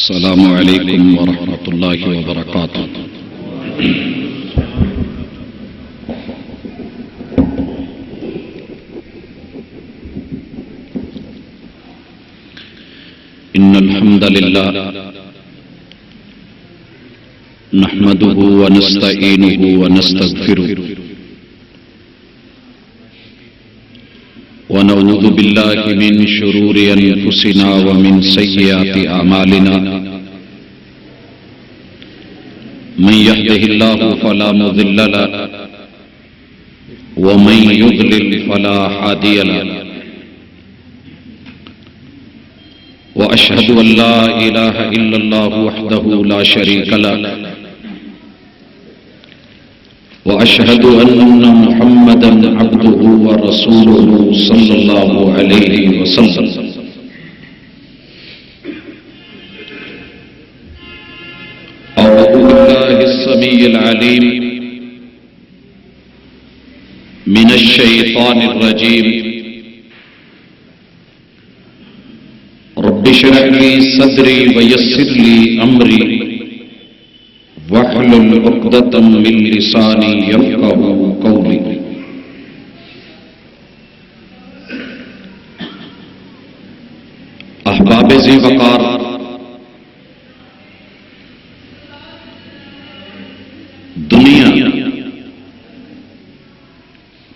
السلام علیکم ورحمۃ اللہ وبرکاتہ۔ ان الحمد للہ نحمده ونستعینه ونستغفره ونعوذ باللہ من شرور انفسنا ومن سیئات اعمالنا من يهده الله فلا مضل له ومن يضلل فلا هادي له واشهد ان لا اله الا الله وحده لا شريك له واشهد ان محمدا عبده ورسوله صلى الله عليه وسلم۔ اعوذ بالله السميع العليم من الشيطان الرجيم۔ رب اشرح لي صدري ويسر لي امري واحلل عقدة من لساني يفقهوا قولي۔ احباب ذی وقار، دنیا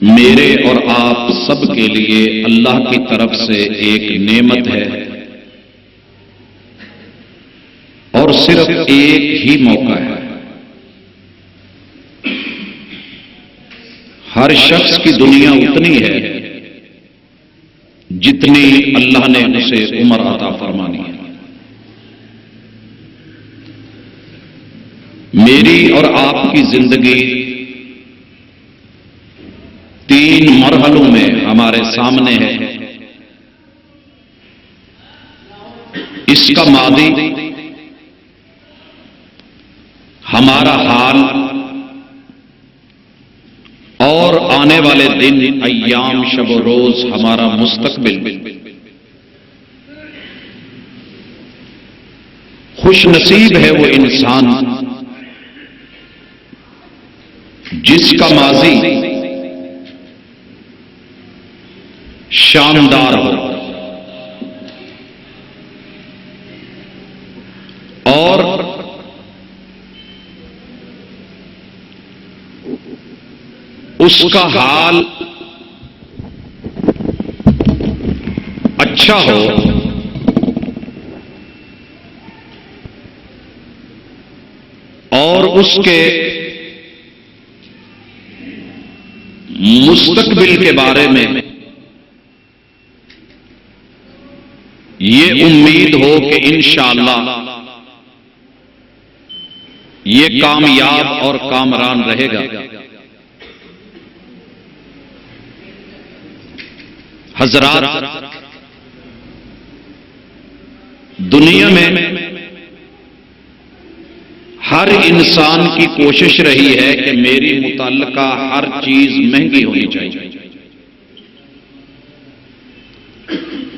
میرے اور آپ سب کے لیے اللہ کی طرف سے ایک نعمت ہے، اور صرف ایک ہی موقع ہے۔ ہر شخص کی دنیا اتنی ہے جتنی اللہ نے اسے عمر عطا فرمانی ہے۔ میری اور آپ کی زندگی 3 مرحلوں میں ہمارے سامنے ہے۔ اس کا ماضی، ہمارا حال، اور آنے والے دن، ایام، شب و روز ہمارا مستقبل۔ خوش نصیب ہے وہ انسان جس کا ماضی شاندار ہو اور اس کا حال اچھا ہو، اور اس کے مستقبل کے بارے میں یہ امید ہو کہ انشاءاللہ یہ کامیاب اور کامران رہے گا۔ حضرات، دنیا میں ہر انسان کی کوشش رہی ہے کہ میری متعلقہ ہر چیز مہنگی ہونی چاہیے،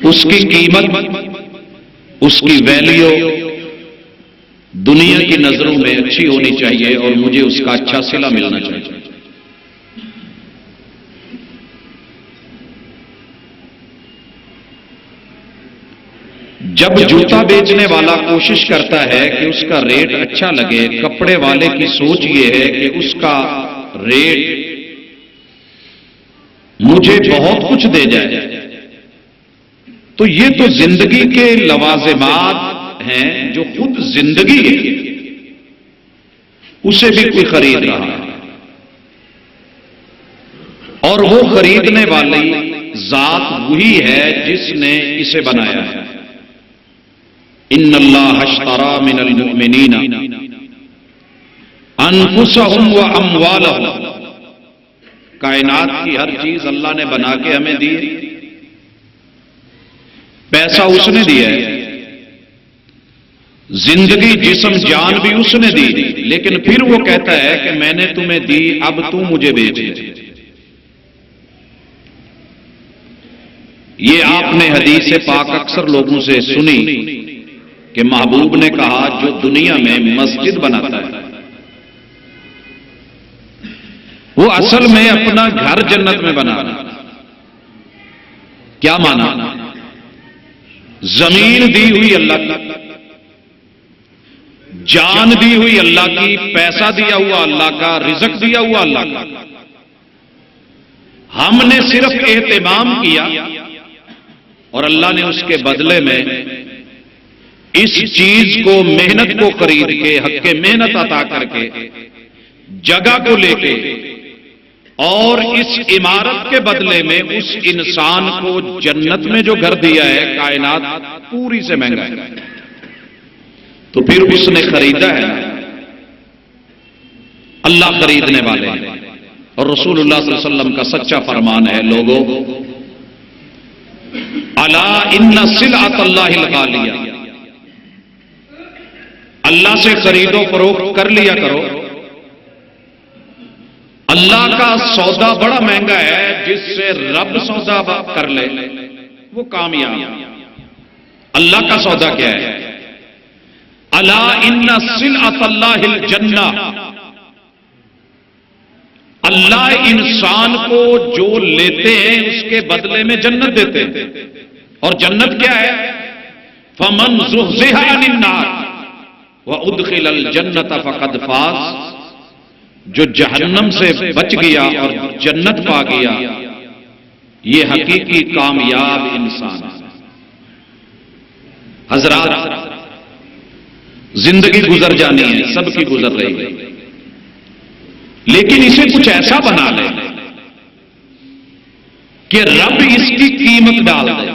اس کی قیمت، اس کی ویلیو دنیا کی نظروں میں اچھی ہونی چاہیے، اور مجھے اس کا اچھا صلہ ملنا چاہیے۔ جب جوتا بیچنے والا کوشش کرتا ہے کہ اس کا ریٹ اچھا لگے، کپڑے والے کی سوچ یہ ہے کہ اس کا ریٹ مجھے بہت کچھ دے جائے، تو یہ تو زندگی کے لوازمات ہیں جو خود زندگی ہے، اسے بھی کوئی خرید رہا ہے، اور وہ خریدنے والی ذات وہی ہے جس نے اسے بنایا ہے۔ ان اللہ اشتری من المؤمنین انفسهم واموالهم۔ کائنات کی ہر چیز اللہ نے بنا کے ہمیں دی، پیسہ اس نے دیا ہے، زندگی، جسم، جان بھی اس نے دی، لیکن پھر وہ کہتا ہے کہ میں نے تمہیں دی، اب تم مجھے بیچ دے۔ یہ آپ نے حدیث پاک اکثر لوگوں سے سنی کہ محبوب نے کہا جو دنیا میں مسجد بناتا ہے وہ اصل میں اپنا گھر جنت میں بنا رہا ہے۔ کیا مانا؟ زمین دی ہوئی اللہ کی، جان دی ہوئی اللہ کی، پیسہ دیا ہوا اللہ کا، رزق دیا ہوا اللہ کا، ہم نے صرف اہتمام کیا اور اللہ نے اس کے بدلے میں اس چیز کو، محنت کو خرید کے، حق کے محنت عطا کر کے، جگہ کو لے کے، اور اس عمارت کے بدلے میں اس انسان کو جنت میں جو گھر دیا ہے کائنات پوری سے مہنگا ہے، تو پھر اس نے خریدا ہے۔ اللہ خریدنے والے ہیں، اور رسول اللہ صلی اللہ علیہ وسلم کا سچا فرمان ہے، لوگوں الا ان سلعۃ اللہ الغالیہ، اللہ سے خرید و فروخت کر لیا کرو۔ اللہ کا سودا بڑا مہنگا ہے، جس سے رب سودا کر لے وہ کامیاب۔ اللہ کا سودا کیا ہے؟ الا ان سلعۃ اللہ الجنہ، اللہ انسان کو جو لیتے ہیں اس کے بدلے میں جنت دیتے ہیں، اور جنت کیا ہے؟ فمن زحزح عن النار وادخل الجنۃ فقد فاز، جو جہنم سے بچ گیا اور جنت پا گیا یہ حقیقی کامیاب انسان ہے۔ حضرات، زندگی گزر جانی ہے، سب کی گزر رہی ہے، لیکن اسے کچھ ایسا بنا لے کہ رب اس کی قیمت ڈال دے،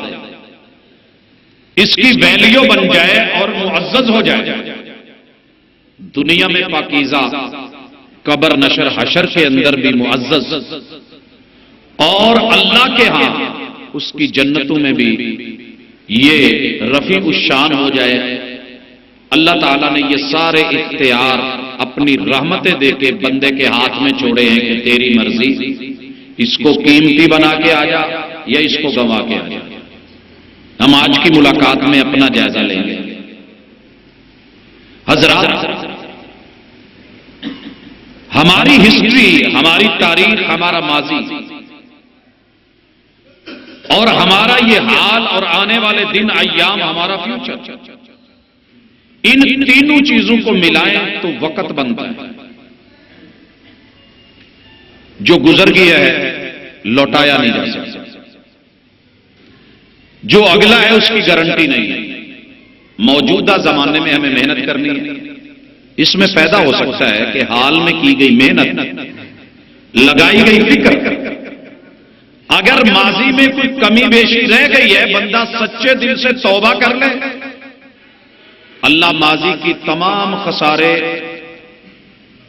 اس کی ویلیو بن جائے اور معزز ہو جائے۔ دنیا میں پاکیزہ، قبر نشر حشر کے اندر بھی معزز، اور اللہ کے ہاں اس کی جنتوں میں بھی یہ رفیع الشان ہو جائے۔ اللہ تعالیٰ نے یہ سارے اختیار اپنی رحمتیں دے کے بندے کے ہاتھ میں چھوڑے ہیں کہ تیری مرضی، اس کو قیمتی بنا کے آ جا یا اس کو گنوا کے آ جا۔ ہم آج کی ملاقات میں اپنا جائزہ لیں گے۔ حضرات، ہماری ہسٹری، ہماری تاریخ، ہمارا ماضی اور ہمارا یہ حال اور آنے والے دن، ایام، ہمارا فیوچر، ان تینوں چیزوں کو ملائیں تو وقت بنتا ہے۔ جو گزر گیا ہے لوٹایا نہیں جا سکتا، جو اگلا ہے اس کی گارنٹی نہیں ہے۔ موجودہ زمانے میں ہمیں محنت کرنی ہے، اس میں پیدا ہو سکتا ہے کہ حال میں کی گئی محنت، لگائی گئی فکر، اگر ماضی میں کوئی کمی بیشی رہ گئی ہے، بندہ سچے دل سے توبہ کر لے، اللہ ماضی کی تمام خسارے،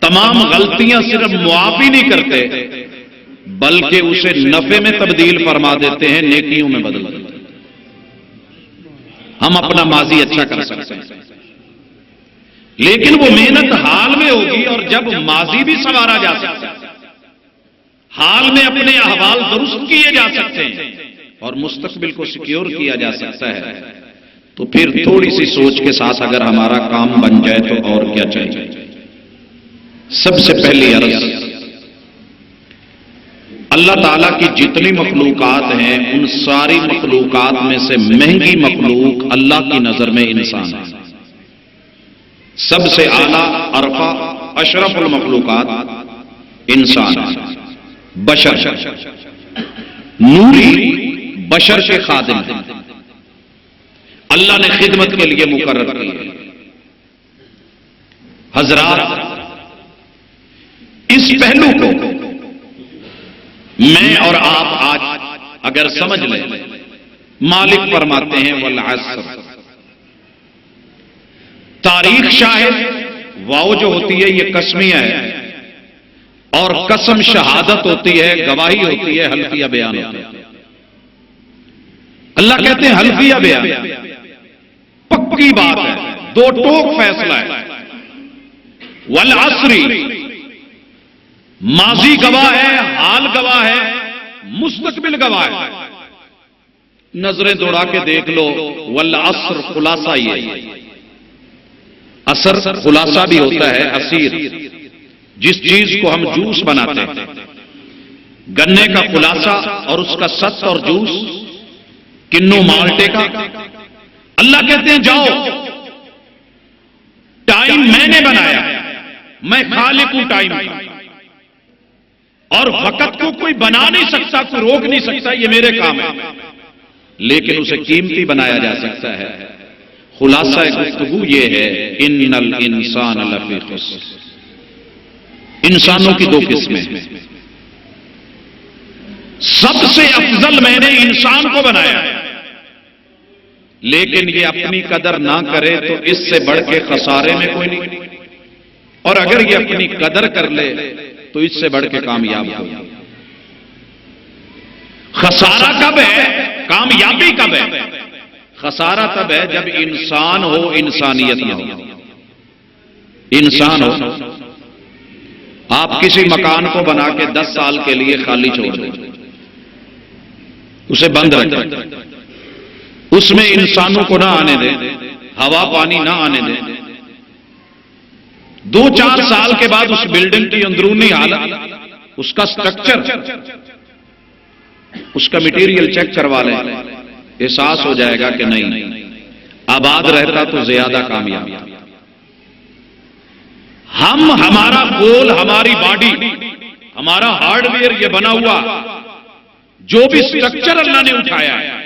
تمام غلطیاں صرف معاف ہی نہیں کرتے بلکہ اسے نفع میں تبدیل فرما دیتے ہیں، نیکیوں میں بدل دیتے ہیں۔ ہم اپنا ماضی اچھا کر سکتے ہیں، لیکن وہ محنت حال میں ہوگی، اور جب ماضی بھی سنوارا جا سکتا ہے، حال میں اپنے احوال درست کیے جا سکتے ہیں اور مستقبل کو سیکیور کیا جا سکتا ہے، تو پھر تھوڑی سی سوچ کے ساتھ اگر ہمارا کام بن جائے تو اور کیا چاہیے۔ سب سے پہلی عرض، اللہ تعالیٰ کی جتنی مخلوقات ہیں ان ساری مخلوقات میں سے مہنگی مخلوق اللہ کی نظر میں انسان ہے۔ سب سے اعلیٰ، ارفع، اشرف المخلوقات انسان ہے، بشر، نوری بشر کے خادم ہیں، اللہ نے خدمت کے لیے مقرر کی ہے۔ حضرات، اس پہلو کو میں اور آپ آج اگر سمجھ لیں، مالک فرماتے ہیں والعصر، تاریخ شاہد، واو جو ہوتی ہے یہ قسمیہ ہے، اور قسم شہادت ہوتی ہے، گواہی ہوتی ہے، حلفیہ بیان ہوتا ہے۔ اللہ کہتے ہیں حلفیہ بیان پکی بات ہے، دو ٹوک فیصلہ ہے۔ والعصر، ماضی گواہ ہے، حال گواہ ہے، مستقبل گواہ ہے۔ نظریں دوڑا کے دیکھ لو، والعصر خلاصہ یہ ہے، اثر خلاصہ بھی ہوتا ہے عصیر، جس چیز کو ہم جوس بناتے ہیں، گنے کا خلاصہ اور اس کا ست اور جوس، کنو مالٹے کا۔ اللہ کہتے ہیں جاؤ، ٹائم میں نے بنایا، میں خالق ہوں ٹائم کا، اور وقت کو کوئی بنا نہیں سکتا، کوئی روک نہیں سکتا، یہ میرے کام ہے، لیکن اسے قیمتی بنایا جا سکتا ہے۔ خلاصہ گفتگو یہ ہے، ان الانسان لفی خسر، انسانوں کی دو قسمیں ہیں، سب سے افضل میں نے انسان کو بنایا، لیکن یہ اپنی قدر نہ کرے تو اس سے بڑھ کے خسارے میں کوئی نہیں، اور اگر یہ اپنی قدر کر لے تو اس سے بڑھ کے کامیاب ہو۔ خسارہ کب ہے؟ کامیابی کب ہے؟ خسارہ تب ہے جب انسان ہو، انسانیت نہ ہو۔ انسان ہو، آپ کسی مکان کو بنا کے 10 سال کے لیے خالی چھوڑ دیں، اسے بند رکھیں، اس میں انسانوں کو نہ آنے دیں، ہوا پانی نہ آنے دیں، 2-4 سال کے بعد اس بلڈنگ کی اندرونی حالت، اس کا سٹرکچر، اس کا مٹیریل چیک کروا لیں، احساس ہو جائے گا کہ نہیں، آباد رہتا تو زیادہ کامیاب۔ ہمارا گول، ہماری باڈی، ہمارا ہارڈ ویئر یہ بنا ہوا، جو بھی سٹرکچر اللہ نے اٹھایا ہے،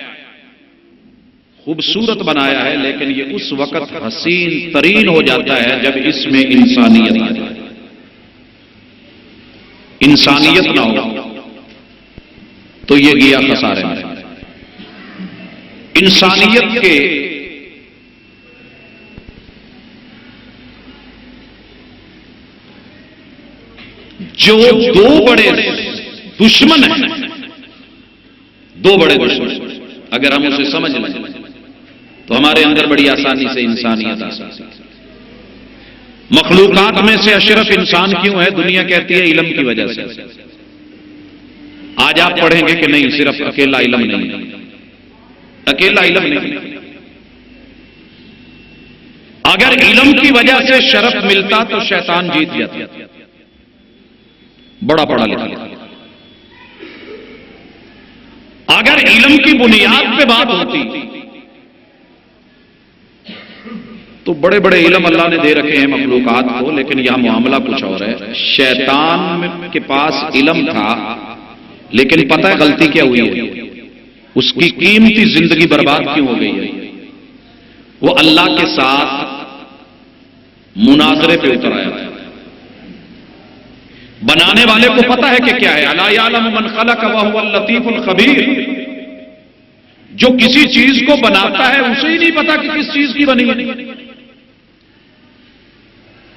خوبصورت بنایا ہے، لیکن یہ اس وقت حسین ترین ہو جاتا ہے جب اس میں انسانیت آ جائے۔ انسانیت نہ ہو تو یہ گیا خسارے میں۔ انسانیت کے جو دو بڑے دشمن ہیں، دو بڑے دشمن، اگر ہم اسے سمجھ لیں تو ہمارے اندر بڑی آسانی سے انسانیت آ سکتی ہے۔ مخلوقات میں سے اشرف انسان کیوں ہے؟ دنیا کہتی ہے علم کی وجہ سے۔ آج آپ پڑھیں گے کہ نہیں، صرف اکیلا علم نہیں، اکیلا علم نہیں، اگر علم کی وجہ سے شرف ملتا تو شیطان جیت جاتا، بڑا پڑھا لکھا۔ اگر علم کی بنیاد پہ بات ہوتی تو بڑے بڑے علم اللہ نے دے رکھے ہیں مخلوقات کو، لیکن یہاں معاملہ کچھ اور ہے۔ شیطان کے پاس علم تھا، لیکن پتہ ہے غلطی کیا ہوئی ہے؟ اس کی قیمتی زندگی برباد کیوں ہو گئی ہے؟ وہ اللہ کے ساتھ مناظرے پہ اتر آیا ہے۔ بنانے والے کو پتہ ہے کہ کیا ہے، الا یعلم من خلق وهو اللطیف الخبیر، جو کسی چیز کو بناتا ہے اسے ہی نہیں پتا کہ کس چیز کی بنی ہے۔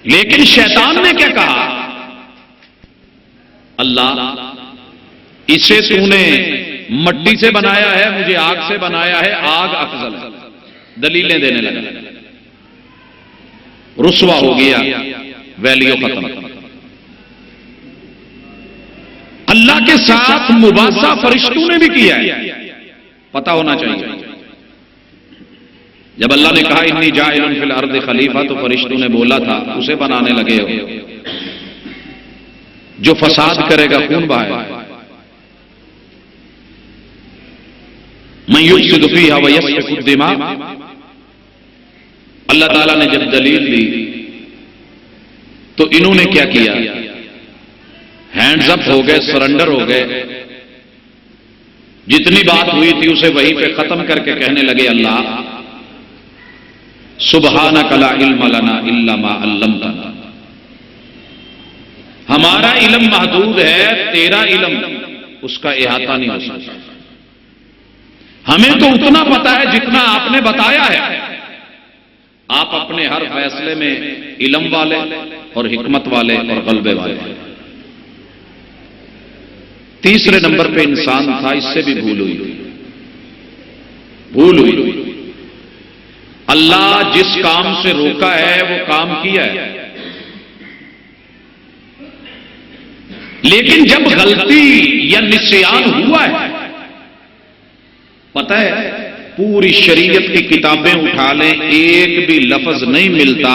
لیکن شیطان نے کیا کہا؟ اللہ، اسے تو نے مٹی سے بنایا ہے، مجھے آگ سے بنایا ہے، آگ افضل ہے۔ دلیلیں دینے لگا، رسوا ہو گیا، ویلیو ختم۔ اللہ کے ساتھ مباحثہ فرشتوں نے بھی کیا ہے، پتہ ہونا چاہیے۔ جب اللہ نے کہا انی جاعل فی الارض خلیفہ، تو فرشتوں نے بولا تھا اسے بنانے لگے ہو، جو فساد کرے گا خون بہائے گا۔ من یفسد فیہا ویسفک الدماء، اللہ تعالیٰ نے جب دلیل دی تو انہوں نے کیا کیا؟ ہینڈز اپ ہو گئے، سرنڈر ہو گئے، جتنی بات ہوئی تھی اسے وہیں پہ ختم کر کے کہنے لگے اللہ سبحانک لا علم لنا الا ما علمتنا، ہمارا علم محدود ہے، تیرا علم اس کا احاطہ نہیں ہو سکتا۔ ہمیں تو اتنا پتا ہے جتنا آپ نے بتایا ہے۔ آپ اپنے ہر فیصلے میں علم والے اور حکمت والے اور غلبے والے۔ تیسرے نمبر پہ انسان تھا، اس سے بھی بھول ہوئی۔ اللہ جس کام سے روکا ہے وہ کام کیا ہے، لیکن جب غلطی یا نسیان ہوا ہے، پتہ ہے پوری شریعت کی کتابیں اٹھا لیں، ایک بھی لفظ نہیں ملتا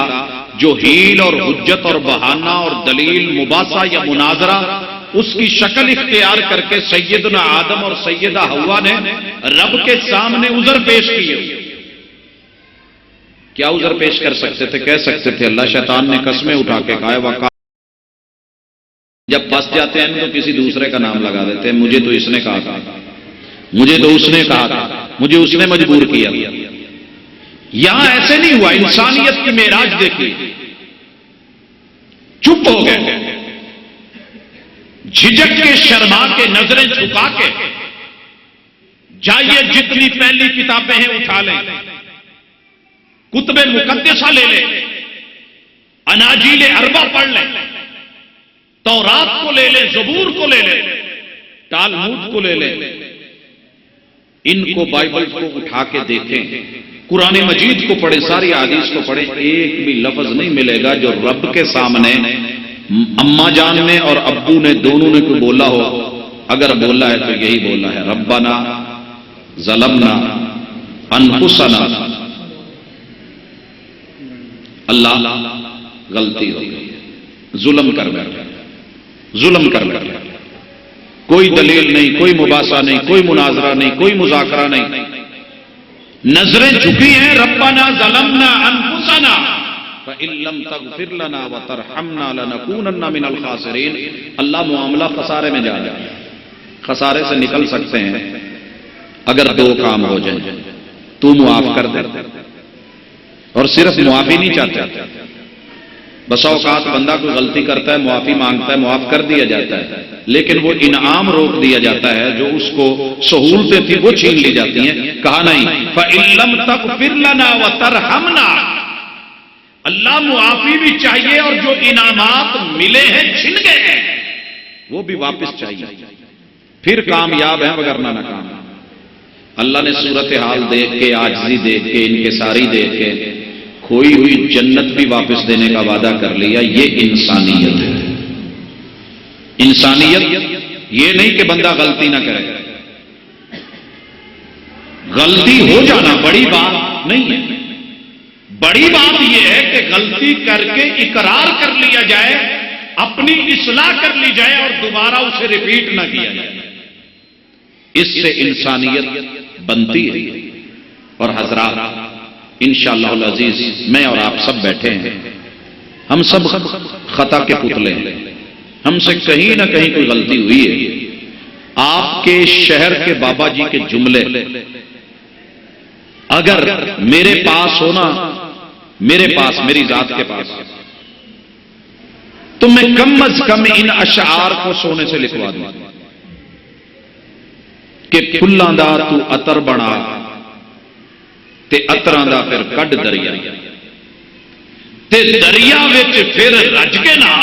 جو ہیل اور حجت اور بہانہ اور دلیل مباحثہ یا مناظرہ اس کی شکل اختیار کر کے سیدنا آدم اور سیدہ حوا نے رب کے سامنے عذر پیش کیے. کیا عذر پیش کر سکتے تھے؟ کہہ سکتے تھے اللہ شیطان نے قسمیں اٹھا کے کھائے وقا. جب پھنس جاتے ہیں تو کسی دوسرے کا نام لگا دیتے ہیں، مجھے تو اس نے کہا تھا، مجھے تو اس نے کہا تھا، مجھے اس نے مجبور کیا. یہاں ایسے نہیں ہوا. انسانیت کی معراج دیکھی، چپ ہو گئے، جھجک کے شرما کے نظریں جھکا کے جائیے جتنی پہلی کتابیں ہیں اٹھا لیں، کتب مقدسہ لے لیں، اناجیل اربع پڑھ لیں، تورات کو لے لیں، زبور کو لے لیں، تالمود کو لے لیں، ان کو بائبل کو اٹھا کے دیکھیں، قرآن مجید کو پڑھیں، ساری احادیث کو پڑھیں، ایک بھی لفظ نہیں ملے گا جو رب کے سامنے اماں جان نے اور ابو نے دونوں نے کوئی بولا ہو. اگر بولا ہے تو یہی بولا ہے ربنا ظلمنا انفسنا، اللہ غلطی ہو گئی، ظلم کر بیٹھا، ظلم کر بیٹھا. کوئی دلیل نہیں، کوئی مباحثہ نہیں، کوئی مناظرہ نہیں، کوئی مذاکرہ نہیں، نظریں جھکی ہیں. ربنا ظلمنا انفسنا فإن لم تغفر لنا وترحمنا لنكونن من الخاسرین. اللہ معاملہ خسارے میں جا جائے. خسارے سے نکل سکتے ہیں اگر دو کام ہو جائیں. تو معاف کر دے، اور صرف معافی نہیں چاہتا. بسا اوقات بندہ کوئی غلطی کرتا ہے، معافی مانگتا ہے، معاف کر دیا جاتا ہے، لیکن وہ انعام روک دیا جاتا ہے، جو اس کو سہولتیں تھیں وہ چھین لی جاتی ہیں. کہا نہیں فإن لم تغفر لنا وترحمنا، اللہ معافی بھی چاہیے اور جو انعامات ملے ہیں چھن گئے ہیں وہ بھی واپس چاہیے، پھر کامیاب ہیں وگرنہ ناکام. اللہ نے صورتحال دیکھ کے، عاجزی دیکھ کے، انکساری دیکھ کے کھوئی ہوئی جنت بھی واپس دینے کا وعدہ کر لیا. یہ انسانیت ہے. انسانیت یہ نہیں کہ بندہ غلطی نہ کرے. غلطی ہو جانا بڑی بات نہیں ہے. بڑی بات یہ ہے کہ غلطی کر کے اقرار کر لیا جائے، اپنی اصلاح کر لی جائے اور دوبارہ اسے ریپیٹ نہ کیا جائے. اس سے انسانیت بنتی ہے. اور حضرات انشاءاللہ العزیز میں اور آپ سب بیٹھے ہیں، ہم سب خطا کے پتلے ہیں. ہم سے کہیں نہ کہیں کوئی غلطی ہوئی ہے. آپ کے شہر کے بابا جی کے جملے اگر میرے پاس ہونا، میرے پاس، میری ذات کے پاس، تو میں کم از کم ان اشعار کو سونے سے لکھوا دوں کہ پھلاں دا تو عطر بنا تے عطراں دا پھر کڈ دریا، تے دریا وچ پھر رج کے نا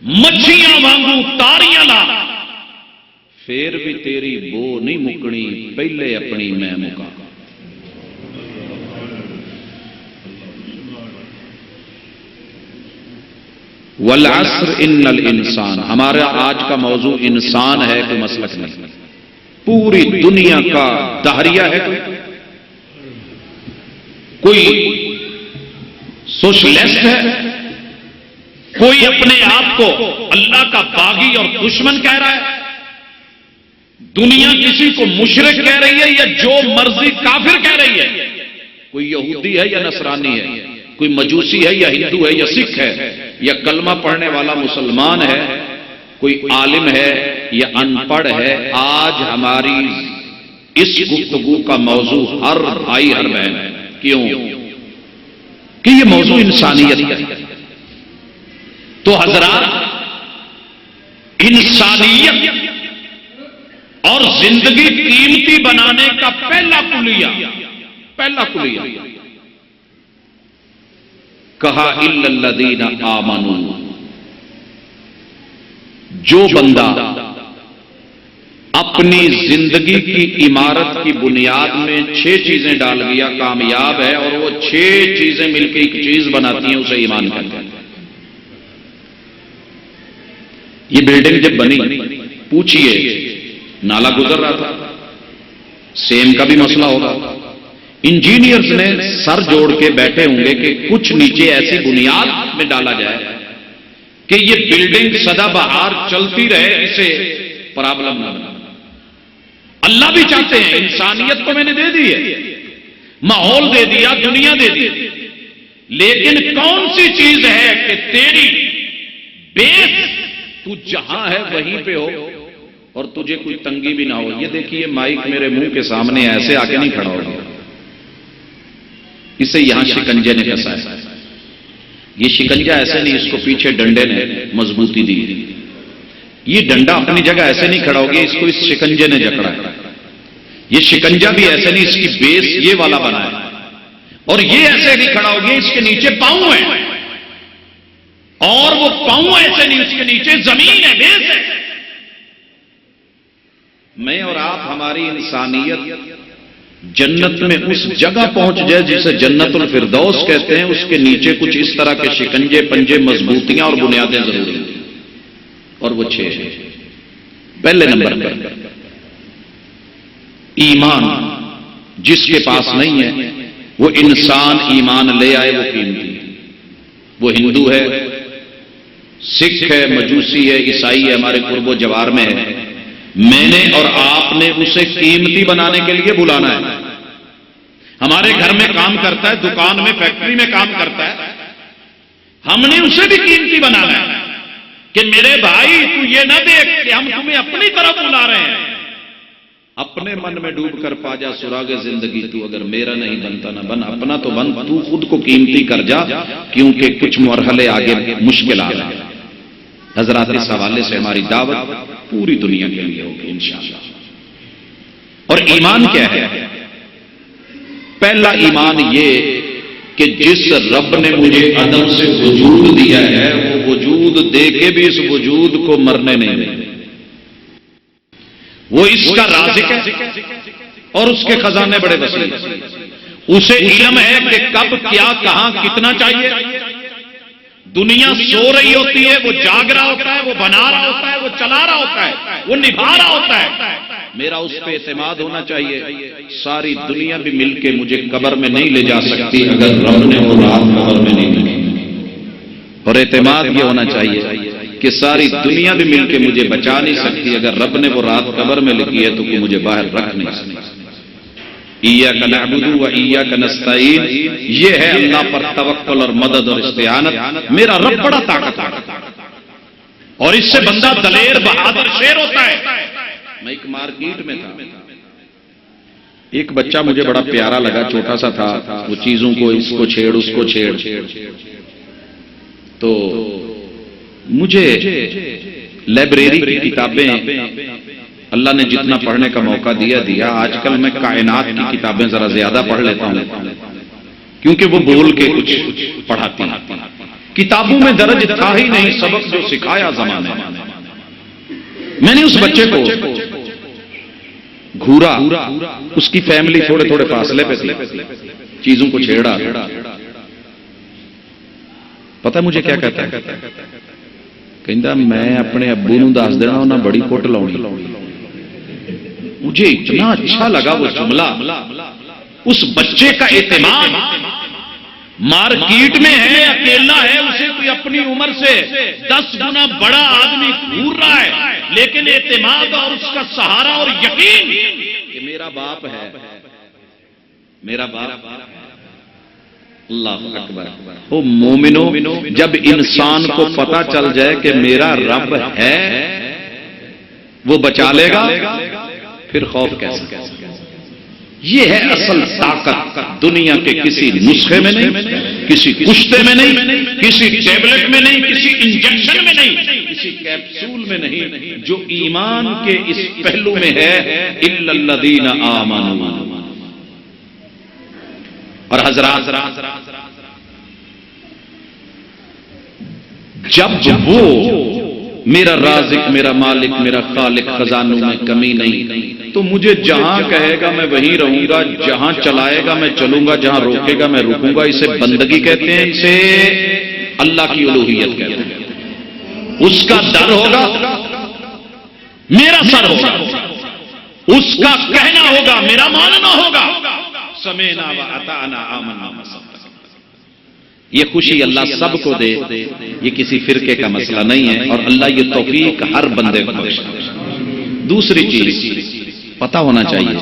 مچھیاں وانگوں تاریاں لا، پھر بھی تیری بو نہیں مکنی، پہلے اپنی میں مکا. والعصر ان الانسان، ہمارا آج کا موضوع انسان ہے، کوئی مسلک نہیں. پوری دنیا کا دہریہ ہے. کوئی سوشلسٹ ہے، کوئی اپنے آپ کو اللہ کا باغی اور دشمن کہہ رہا ہے. دنیا کسی کو مشرک کہہ رہی ہے یا جو مرضی کافر کہہ رہی ہے. کوئی یہودی ہے یا نصرانی ہے، کوئی مجوسی ہے یا ہندو ہے یا سکھ ہے یا کلمہ پڑھنے والا مسلمان ہے، کوئی عالم ہے یا ان پڑھ ہے. آج ہماری اس گفتگو کا موضوع ہر بھائی ہر بہن ہے. کیوں؟ کہ یہ موضوع انسانیت ہے. تو حضرات، انسانیت اور زندگی قیمتی بنانے کا پہلا کلیہ کہا الا الذین آمنوا. جو بندہ اپنی زندگی کی عمارت کی بنیاد میں 6 چیزیں ڈال گیا کامیاب ہے، اور وہ 6 چیزیں مل کے ایک چیز بناتی ہیں، اسے ایمان کہتے ہیں. یہ بلڈنگ جب بنی، پوچھئے نالا گزر رہا تھا، سیم کا بھی مسئلہ ہوگا. انجینئرز نے سر جوڑ کے بیٹھے ہوں گے کہ کچھ نیچے ایسی بنیاد میں ڈالا جائے کہ یہ بلڈنگ سدا بہار چلتی رہے، اسے پرابلم نہ بنے۔ اللہ بھی چاہتے ہیں، انسانیت کو میں نے دے دی ہے، ماحول دے دیا، دنیا دے دی، لیکن کون سی چیز ہے کہ تیری بیس تو جہاں ہے وہیں پہ ہو اور تجھے کوئی تنگی بھی نہ ہو۔ یہ دیکھیے مائک میرے منہ کے سامنے ایسے آ کے نہیں کھڑا ہوگا، اسے یہاں شکنجے نے کسا ہے۔ یہ شکنجا ایسے نہیں، اس کو پیچھے ڈنڈے نے مضبوطی دی۔ یہ ڈنڈا اپنی جگہ ایسے نہیں کھڑا ہوگا، اس کو اس شکنجے نے جکڑا ہے۔ یہ شکنجا بھی ایسے نہیں، اس کی بیس یہ والا بنا ہے، اور یہ ایسے نہیں کھڑا ہوگا، اس کے نیچے پاؤں ہے، اور وہ پاؤں ایسے نہیں، اس کے نیچے زمین ہے، بیس ہے۔ میں اور آپ، ہماری انسانیت جنت میں اس جگہ پہنچ جائے جسے جنت الفردوس کہتے ہیں، اس کے نیچے کچھ اس طرح کے شکنجے، پنجے، مضبوطیاں اور بنیادیں ضروری ہیں، اور وہ 6 ہیں۔ پہلے نمبر پر ایمان، جس کے پاس نہیں ہے وہ انسان ایمان لے آئے، وہ قیمتی ہے۔ وہ ہندو ہے، سکھ ہے، مجوسی ہے، عیسائی ہے، ہمارے قرب و جوار میں ہے، میں نے اور آپ نے اسے قیمتی بنانے کے لیے بلانا ہے۔ ہمارے گھر میں کام کرتا ہے، دکان میں، فیکٹری میں کام کرتا ہے، ہم نے اسے بھی قیمتی بنانا ہے کہ میرے بھائی تو یہ نہ دیکھ کہ ہم تمہیں اپنی طرف بلا رہے ہیں، اپنے من میں ڈوب کر پا جا سراغ زندگی، تو اگر میرا نہیں بنتا نہ بن، اپنا تو بن، تو خود کو قیمتی کر جا، کیونکہ کچھ مرحلے آگے مشکل آ رہے ہیں۔ حضرات، اس حوالے سے ہماری دعوت پوری دنیا کے لیے ہوگی انشاءاللہ۔ اور ایمان کیا ہے؟ پہلا ایمان یہ کہ جس رب نے مجھے عدم سے وجود دیا ہے، وہ وجود دے کے بھی اس وجود کو مرنے نہیں دے، وہ اس کا رازق ہے اور اس کے خزانے بڑے وسیع ہیں۔ اسے علم ہے کہ کب، کیا، کہاں، کتنا چاہیے۔ دنیا سو رہی ہوتی ہے، وہ جاگ رہا ہوتا ہے، وہ بنا رہا ہوتا ہے، وہ چلا رہا ہوتا ہے، وہ نبھا رہا ہوتا ہے۔ میرا اس پہ اعتماد ہونا چاہیے۔ ساری دنیا بھی مل کے مجھے قبر میں نہیں لے جا سکتی اگر رب نے وہ رات قبر میں نہیں لکھی، اور اعتماد یہ ہونا چاہیے کہ ساری دنیا بھی مل کے مجھے بچا نہیں سکتی اگر رب نے وہ رات قبر میں لکھی ہے تو کہ مجھے باہر رکھ نہیں سکتی۔ ایاک نعبد و ایاک نستعین، یہ ہے اللہ پر توکل اور مدد اور استعانت۔ میرا رب بڑا طاقتور ہے اور اس سے بندہ دلیر، بہادر، شیر ہوتا ہے۔ میں ایک مارکیٹ میں تھا، ایک بچہ مجھے بڑا پیارا لگا، چھوٹا سا تھا، وہ چیزوں کو اس کو چھیڑ، اس کو چھیڑ، تو مجھے لائبریری کی کتابیں اللہ نے جتنا پڑھنے کا موقع دیا۔ آج کل میں کائنات کی کتابیں ذرا زیادہ پڑھ لیتا ہوں کیونکہ وہ بول کے کچھ پڑھاتی ہیں۔ کتابوں میں درج تھا ہی نہیں سبق جو سکھایا زمانے میں نے اس بچے کو گھورا، اس کی فیملی تھوڑے تھوڑے فاصلے پہ تھی، چیزوں کو چھیڑا۔ پتہ مجھے کیا کہتا ہے؟ کہندا میں اپنے ابو نوں دس دینا، انہاں بڑی کٹ لاؤنی۔ مجھے اتنا اچھا لگا وہ جملہ، اس بچے کا اعتماد۔ مارکیٹ میں ہے، اکیلا ہے، اسے کوئی اپنی عمر سے 10 گنا بڑا آدمی گھور رہا ہے، لیکن اعتماد اور اس کا سہارا اور یقین کہ میرا باپ ہے، میرا باپ۔ اللہ اکبر۔ او مومنو، جب انسان کو پتا چل جائے کہ میرا رب ہے، وہ بچا لے گا، پھر خوف کیسے؟ یہ ہے اصل طاقت۔ دنیا کے کسی نسخے میں نہیں، کسی کشتے میں نہیں، کسی ٹیبلٹ میں نہیں، کسی انجیکشن میں نہیں، کسی کیپسول میں نہیں، جو ایمان کے اس پہلو میں ہے، الا الذین آمنوا۔ اور حضرات، جب وہ میرا رازق، میرا مالک، میرا خالق، خزانوں میں کمی نہیں، تو مجھے جہاں کہے گا میں وہیں رہوں گا، جہاں چلائے گا میں چلوں گا، جہاں روکے گا میں رکوں گا۔ اسے بندگی کہتے ہیں، اسے اللہ کی الوہیت کہتے ہیں۔ اس کا در ہوگا، میرا سر ہوگا، اس کا کہنا ہوگا، میرا ماننا ہوگا۔ سمعنا واطعنا آمنا وصدقنا۔ یہ خوشی اللہ سب کو دے، یہ کسی فرقے کا مسئلہ نہیں ہے، اور اللہ یہ توفیق ہر بندے کو بخشے۔ دوسری چیز پتہ ہونا چاہیے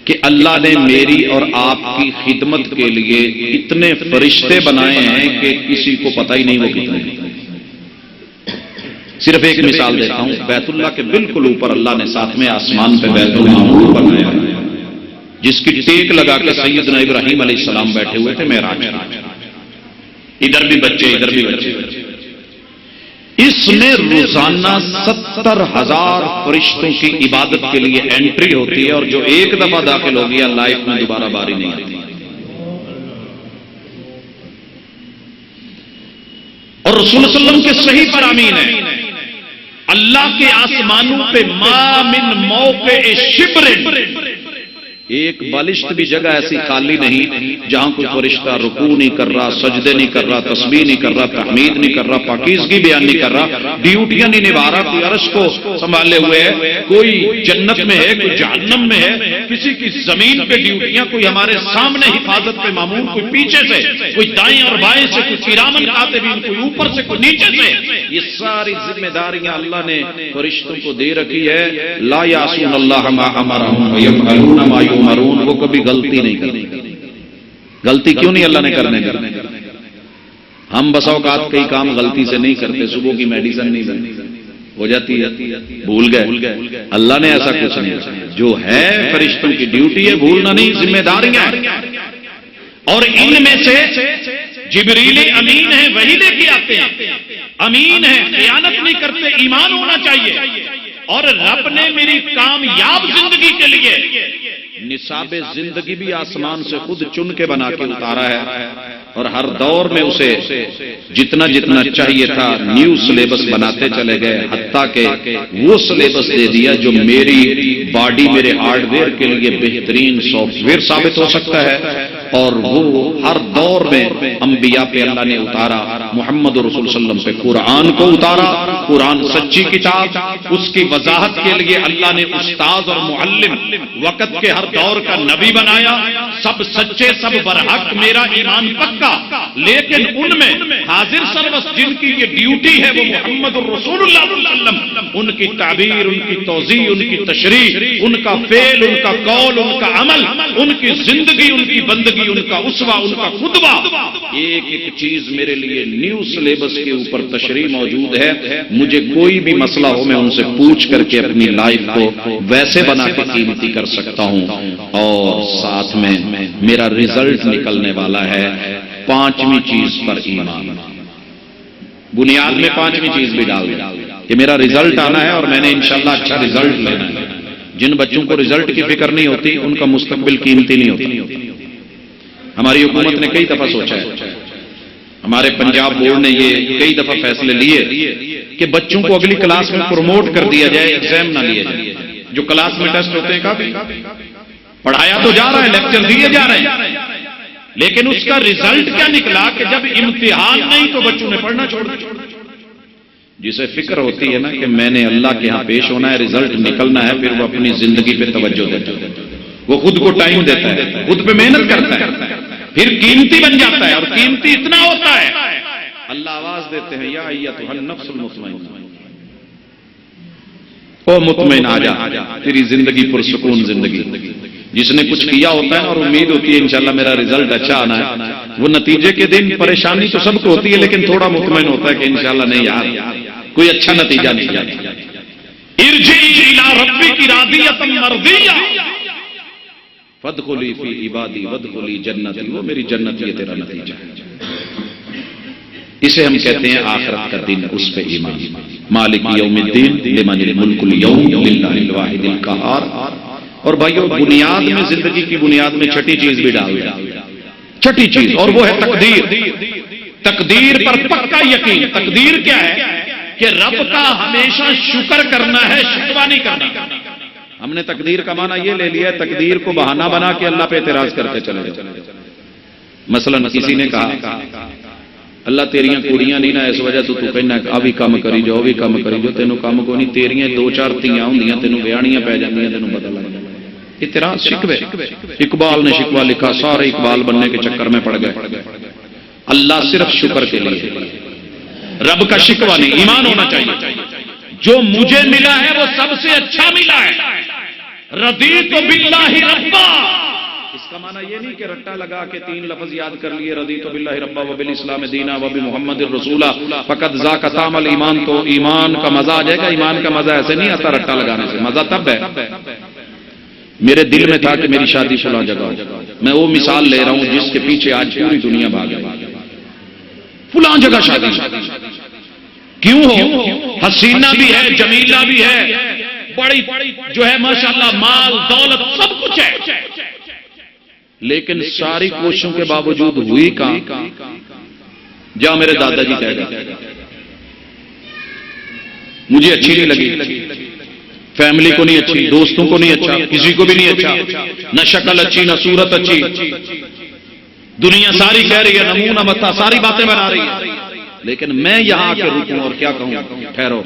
کہ اللہ نے میری اور آپ کی خدمت کے لیے اتنے فرشتے بنائے ہیں کہ کسی کو پتہ ہی نہیں وہ کتنے ہیں۔ صرف ایک مثال دیتا ہوں، بیت اللہ کے بالکل اوپر اللہ نے ساتویں آسمان پہ بیت المعمور بنایا ہے، جس کی ٹیک لگا کے سیدنا ابراہیم علیہ السلام بیٹھے ہوئے تھے معراج میں۔ ادھر بھی بچے، ادھر بھی بچے۔ اس میں روزانہ 70,000 فرشتوں کی عبادت کے لیے انٹری ہوتی ہے، اور جو ایک دفعہ داخل ہو گیا لائف میں دوبارہ باری نہیں آتی۔ اور رسول صلی اللہ علیہ وسلم کے صحیح فرامین ہے، اللہ کے آسمانوں پہ ما من موقع شبر، ایک بالشت بھی جگہ ایسی خالی نہیں جہاں کوئی فرشتہ رکوع نہیں کر رہا، سجدے نہیں کر رہا، تسبیح نہیں کر رہا، تحمید نہیں کر رہا، پاکیزگی بیان نہیں کر رہا، ڈیوٹیاں نہیں نبھا رہا، کوئی عرش کو سنبھالے ہوئے ہے، کوئی جنت میں ہے، کوئی جہنم میں ہے، کسی کی زمین پہ ڈیوٹیاں، کوئی ہمارے سامنے حفاظت پہ مامون، کوئی پیچھے سے، کوئی دائیں اور بائیں سے، کوئی کرامن کاتبین، کوئی اوپر سے، کوئی نیچے سے۔ یہ ساری ذمہ داریاں اللہ نے فرشتوں کو دے رکھی ہے۔ لا یعصون اللہ ما امرهم ویفعلون ما یؤمرون، وہ کبھی غلطی نہیں کرتے۔ غلطی کیوں نہیں اللہ نے کرنے دی؟ ہم بسا اوقات کئی کام غلطی سے نہیں کرتے، صبح کی میڈیسن نہیں بنتی، ہو جاتی ہے، بھول گئے۔ اللہ نے ایسا کچھ نہیں، جو ہے فرشتوں کی ڈیوٹی ہے، بھولنا نہیں، ذمہ داریاں ہیں، اور ان میں سے جبریل امین ہے، وہی لے کے آتے ہیں، امین ہے، خیانت نہیں کرتے، ایمان ہونا چاہیے۔ اور رب نے میری کامیاب زندگی کے لیے نصاب زندگی بھی آسمان سے خود چن کے بنا کے اتارا ہے، اور ہر دور میں اسے جتنا جتنا چاہیے تھا نیو سلیبس بناتے چلے گئے، حتیٰ کہ وہ سلیبس دے دیا جو میری باڈی، میرے ہارڈ ویئر کے لیے بہترین سافٹ ویئر ثابت ہو سکتا ہے، اور وہ ہر دور میں انبیاء پہ اللہ نے اتارا، محمد رسول صلی اللہ علیہ وسلم پہ قرآن کو اتارا۔ قرآن سچی کتاب، اس کی وضاحت کے لیے اللہ نے استاذ اور معلم وقت کے ہر دور کا نبی بنایا، سب سچے، سب برحق، میرا ایمان پکا، لیکن ان میں حاضر سروس جن کی یہ ڈیوٹی ہے وہ محمد الرسول اللہ صلی اللہ علیہ وسلم، ان کی تعبیر، ان کی توضیح، ان کی تشریح، ان کا فعل، ان کا قول، ان کا عمل، ان کی زندگی، ان کی بندگی، ان کا اسوہ، ان کا خطبہ، ایک ایک چیز میرے لیے نیو سلیبس کے اوپر تشریح موجود ہے۔ مجھے کوئی بھی مسئلہ ہو میں ان سے پوچھ کر کے اپنی لائف کو ویسے بنا کے قیمتی کر سکتا ہوں، اور ساتھ میں میرا رزلٹ نکلنے والا ہے پانچویں چیز پر ایمان۔ بنیاد میں پانچویں چیز بھی ڈال دیا کہ میرا رزلٹ آنا ہے، اور میں نے انشاءاللہ اچھا رزلٹ لینا ہے۔ جن بچوں کو رزلٹ کی فکر نہیں ہوتی ان کا مستقبل قیمتی نہیں ہوتا۔ ہماری حکومت نے کئی دفعہ سوچا ہے، ہمارے پنجاب بورڈ نے یہ کئی دفعہ فیصلے لیے کہ بچوں کو اگلی کلاس میں پروموٹ کر دیا جائے، ایگزام نہ لیے جائے۔ جو کلاس میں ٹیسٹ ہوتے ہیں کافی پڑھایا تو جا رہا ہے، لیکچر دیے جا رہے ہیں، لیکن اس کا رزلٹ کیا نکلا کہ جب امتحان نہیں تو بچوں نے پڑھنا چھوڑ دیا۔ جسے فکر ہوتی ہے نا کہ میں نے اللہ کے ہاں پیش ہونا ہے، رزلٹ نکلنا ہے، پھر وہ اپنی زندگی پہ توجہ دیتا ہے، وہ خود کو ٹائم دیتا ہے، خود پہ محنت کرتا ہے، پھر قیمتی بن جاتا ہے، اور قیمتی اتنا ہوتا ہے اللہ آواز دیتے ہیں، یا ایتھا النفس المطمئنہ، او مطمئن آ جا، تیری زندگی پرسکون زندگی۔ جس نے کچھ کیا ہوتا ہے اور امید ہوتی ہے انشاءاللہ میرا رزلٹ اچھا آنا ہے، وہ نتیجے کے دن پریشانی تو سب کو ہوتی ہے، لیکن تھوڑا مطمئن ہوتا ہے کہ انشاءاللہ نہیں یار کوئی اچھا نتیجہ نہیں آتا۔ ارجعی الی ربک راضیۃ مرضیہ فادخلی فی عبادی وادخلی جنتی، وہ میری جنت، یہ تیرا نتیجہ ہے۔ اسے ہم کہتے ہیں آخرت کا دن، اس پہ ایمان۔ مالک یوم الدین لمن الملک اليوم للہ الواحد القہار۔ اور بھائیو بنیاد میں، زندگی کی بنیاد میں چھٹی چیز بھی ڈال دیا، چھٹی چیز، اور وہ ہے تقدیر۔ تقدیر پر پکا یقین۔ تقدیر کیا ہے کہ رب کا ہمیشہ شکر کرنا ہے، شکوہ نہیں کرنا۔ ہم نے تقدیر کا معنی یہ لے لیا ہے تقدیر کو بہانہ بنا کے اللہ پہ اعتراض کرتے چلے جاؤ۔ مثلا کسی نے کہا اللہ تیریاں کڑیاں نہیں نا، اس وجہ تو کہنا ابھی کم کری جو، ابھی کم کری جو، تینوں کم کو نہیں، تیریاں دو چار تیاں ہوندیاں، تینوں ویاڑیاں پی جاندیاں، تینوں پتہ لگ جائے۔ اعتراض شکوے. اقبال نے شکوہ لکھا، سارے اقبال بننے کے چکر میں پڑ گئے. اللہ صرف شکر کے لیے، رب کا شکوہ نہیں. ایمان ہونا چاہیے جو مجھے ملا ہے وہ سب سے اچھا ملا ہے. رضیت باللہ ربا، اس کا معنی یہ نہیں کہ رٹا لگا کے 3 لفظ یاد کر لیے، رضیت باللہ ربا وبالاسلام دینا وبمحمد رسولا فقط ذاک طعم الایمان، تو ایمان کا مزہ آ جائے گا. ایمان کا مزہ ایسے نہیں آتا رٹا لگانے سے، مزہ تب ہے. میرے دل میں تھا کہ میری شادی فلاں جگہ ہو. میں وہ مثال لے رہا ہوں جس کے پیچھے آج پوری دنیا بھاگے. فلاں جگہ شادی کیوں ہو؟ حسینہ بھی ہے، جمیلہ بھی ہے، بڑی جو ہے ماشاءاللہ مال دولت سب کچھ ہے، لیکن ساری کوششوں کے باوجود ہوئی کہاں؟ جا میرے دادا جی کہہ گئے مجھے اچھی نہیں لگی، فیملی کو نہیں اچھی، دوستوں کو نہیں اچھا، کسی کو بھی نہیں اچھا، نہ شکل اچھی نہ صورت اچھی. دنیا ساری کہہ رہی ہے نمونہ متا، ساری باتیں بنا رہی ہے، لیکن میں یہاں آ کے رکوں اور کیا کہوں؟ ٹھہرو.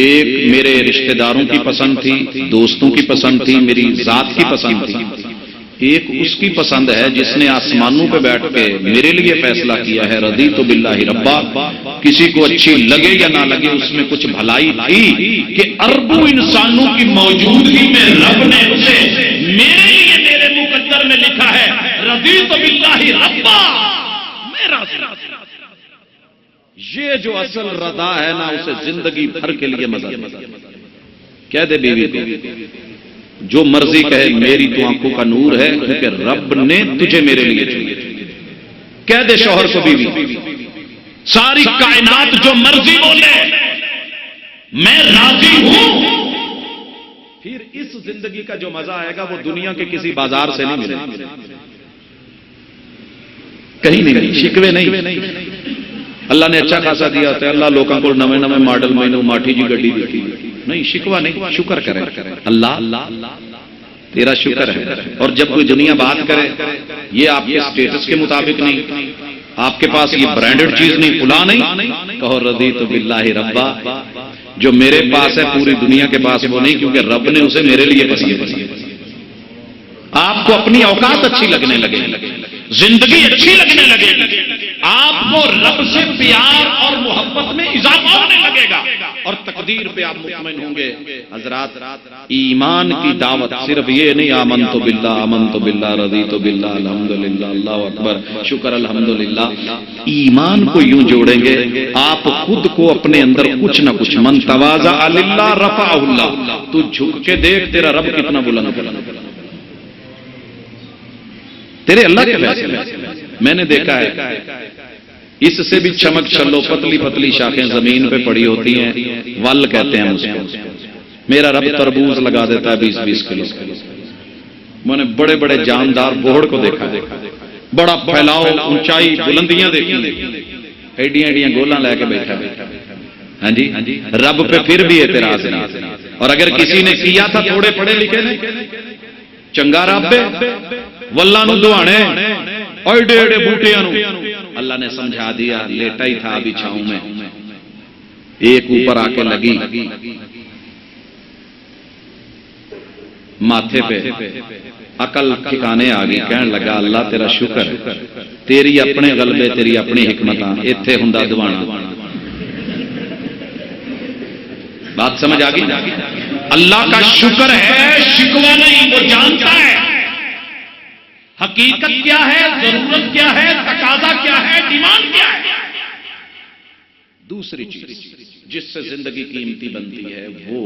ایک میرے رشتہ داروں کی پسند تھی، دوستوں کی پسند تھی، میری ذات کی پسند تھی. ایک اس کی پسند ہے جس نے آسمانوں پہ بیٹھ کے میرے لیے فیصلہ کیا ہے رضیت باللہ ربا. کسی کو اچھی لگے یا نہ لگے اس میں کچھ بھلائی تھی کہ اربوں انسانوں کی موجودگی میں رب نے اسے میرے لیے میرے مقدر میں لکھا ہے رضیت باللہ ربا، میں راضی. یہ جو اصل رضا ہے نا، اسے زندگی بھر کے لیے مزہ. کہہ دے بیوی کو جو مرضی کہے، میری تو آنکھوں کا نور ہے کیونکہ رب نے تجھے میرے لیے چنا. کہہ دے شوہر کو بیوی، ساری کائنات جو مرضی بولے میں راضی ہوں. پھر اس زندگی کا جو مزہ آئے گا وہ دنیا کے کسی بازار سے نہیں ملے گا، کہیں نہیں. شکوے نہیں. اللہ نے اچھا خاصا دیا ہوتا ہے. اللہ لوگوں کو نویں نویں ماڈل میں ماٹھی جی گڈی دیتی نہیں. شکوہ نہیں، شکر کرے. اللہ تیرا شکر ہے. اور جب کوئی دنیا بات کرے یہ آپ کے اسٹیٹس کے مطابق نہیں، آپ کے پاس یہ برانڈڈ چیز نہیں، فلاں نہیں، کہو رضیت باللہ ربا. جو میرے پاس ہے پوری دنیا کے پاس وہ نہیں، کیونکہ رب نے اسے میرے لیے پسند کیا. آپ کو اپنی اوقات اچھی لگنے لگے، زندگی اچھی لگنے لگے، آپ کو رب سے پیار اور محبت میں اضافہ ہونے لگے گا اور تقدیر پہ آپ مطمئن ہوں گے. حضرات ایمان کی دعوت صرف یہ نہیں آمنت باللہ رضیت باللہ الحمدللہ اللہ اکبر شکر الحمدللہ. ایمان کو یوں جوڑیں گے آپ خود کو اپنے اندر کچھ نہ کچھ. من تواضع للہ رفعہ اللہ، تو جھک کے دیکھ تیرا رب کتنا بلند ہے. تیرے اللہ کے فیصلے میں نے دیکھا ہے اس سے بھی چمک چلو پتلی پتلی شاخیں زمین پہ پڑی ہوتی ہیں، ول کہتے ہیں اس کو. میرا رب تربوز لگا دیتا ہے 20-20 کلو. میں نے بڑے بڑے جاندار بوڑ کو دیکھا، بڑا پھیلاؤ، اونچائی، بلندیاں دیکھی، ایڈیاں ایڈیاں گولاں لے کے بیٹھا. ہاں جی، رب پہ پھر بھی اعتراض نہیں. اور اگر کسی نے کیا تھا تھوڑے پڑھے لکھے نے، چنگا رب واللہ نو دوانے ایڈے ایڈے بوٹیاں نو اللہ نے سمجھا دیا. لیٹا ہی تھا ابھی چھاؤں میں، ایک اوپر آ کے لگی ماتھے پہ، عقل ٹھکانے آ گئی. کہنے لگا اللہ تیرا شکر ہے، تیری اپنے غلبے تیری اپنی حکمتاں، ایتھے ہوندا دوانا. بات سمجھ آ گئی؟ اللہ کا شکر ہے، شکوہ نہیں. وہ جانتا ہے حقیقت کیا ہے، ضرورت کیا ہے، تقاضا کیا ہے، ڈیمانڈ کیا ہے. دوسری چیز جس سے زندگی قیمتی بنتی ہے وہ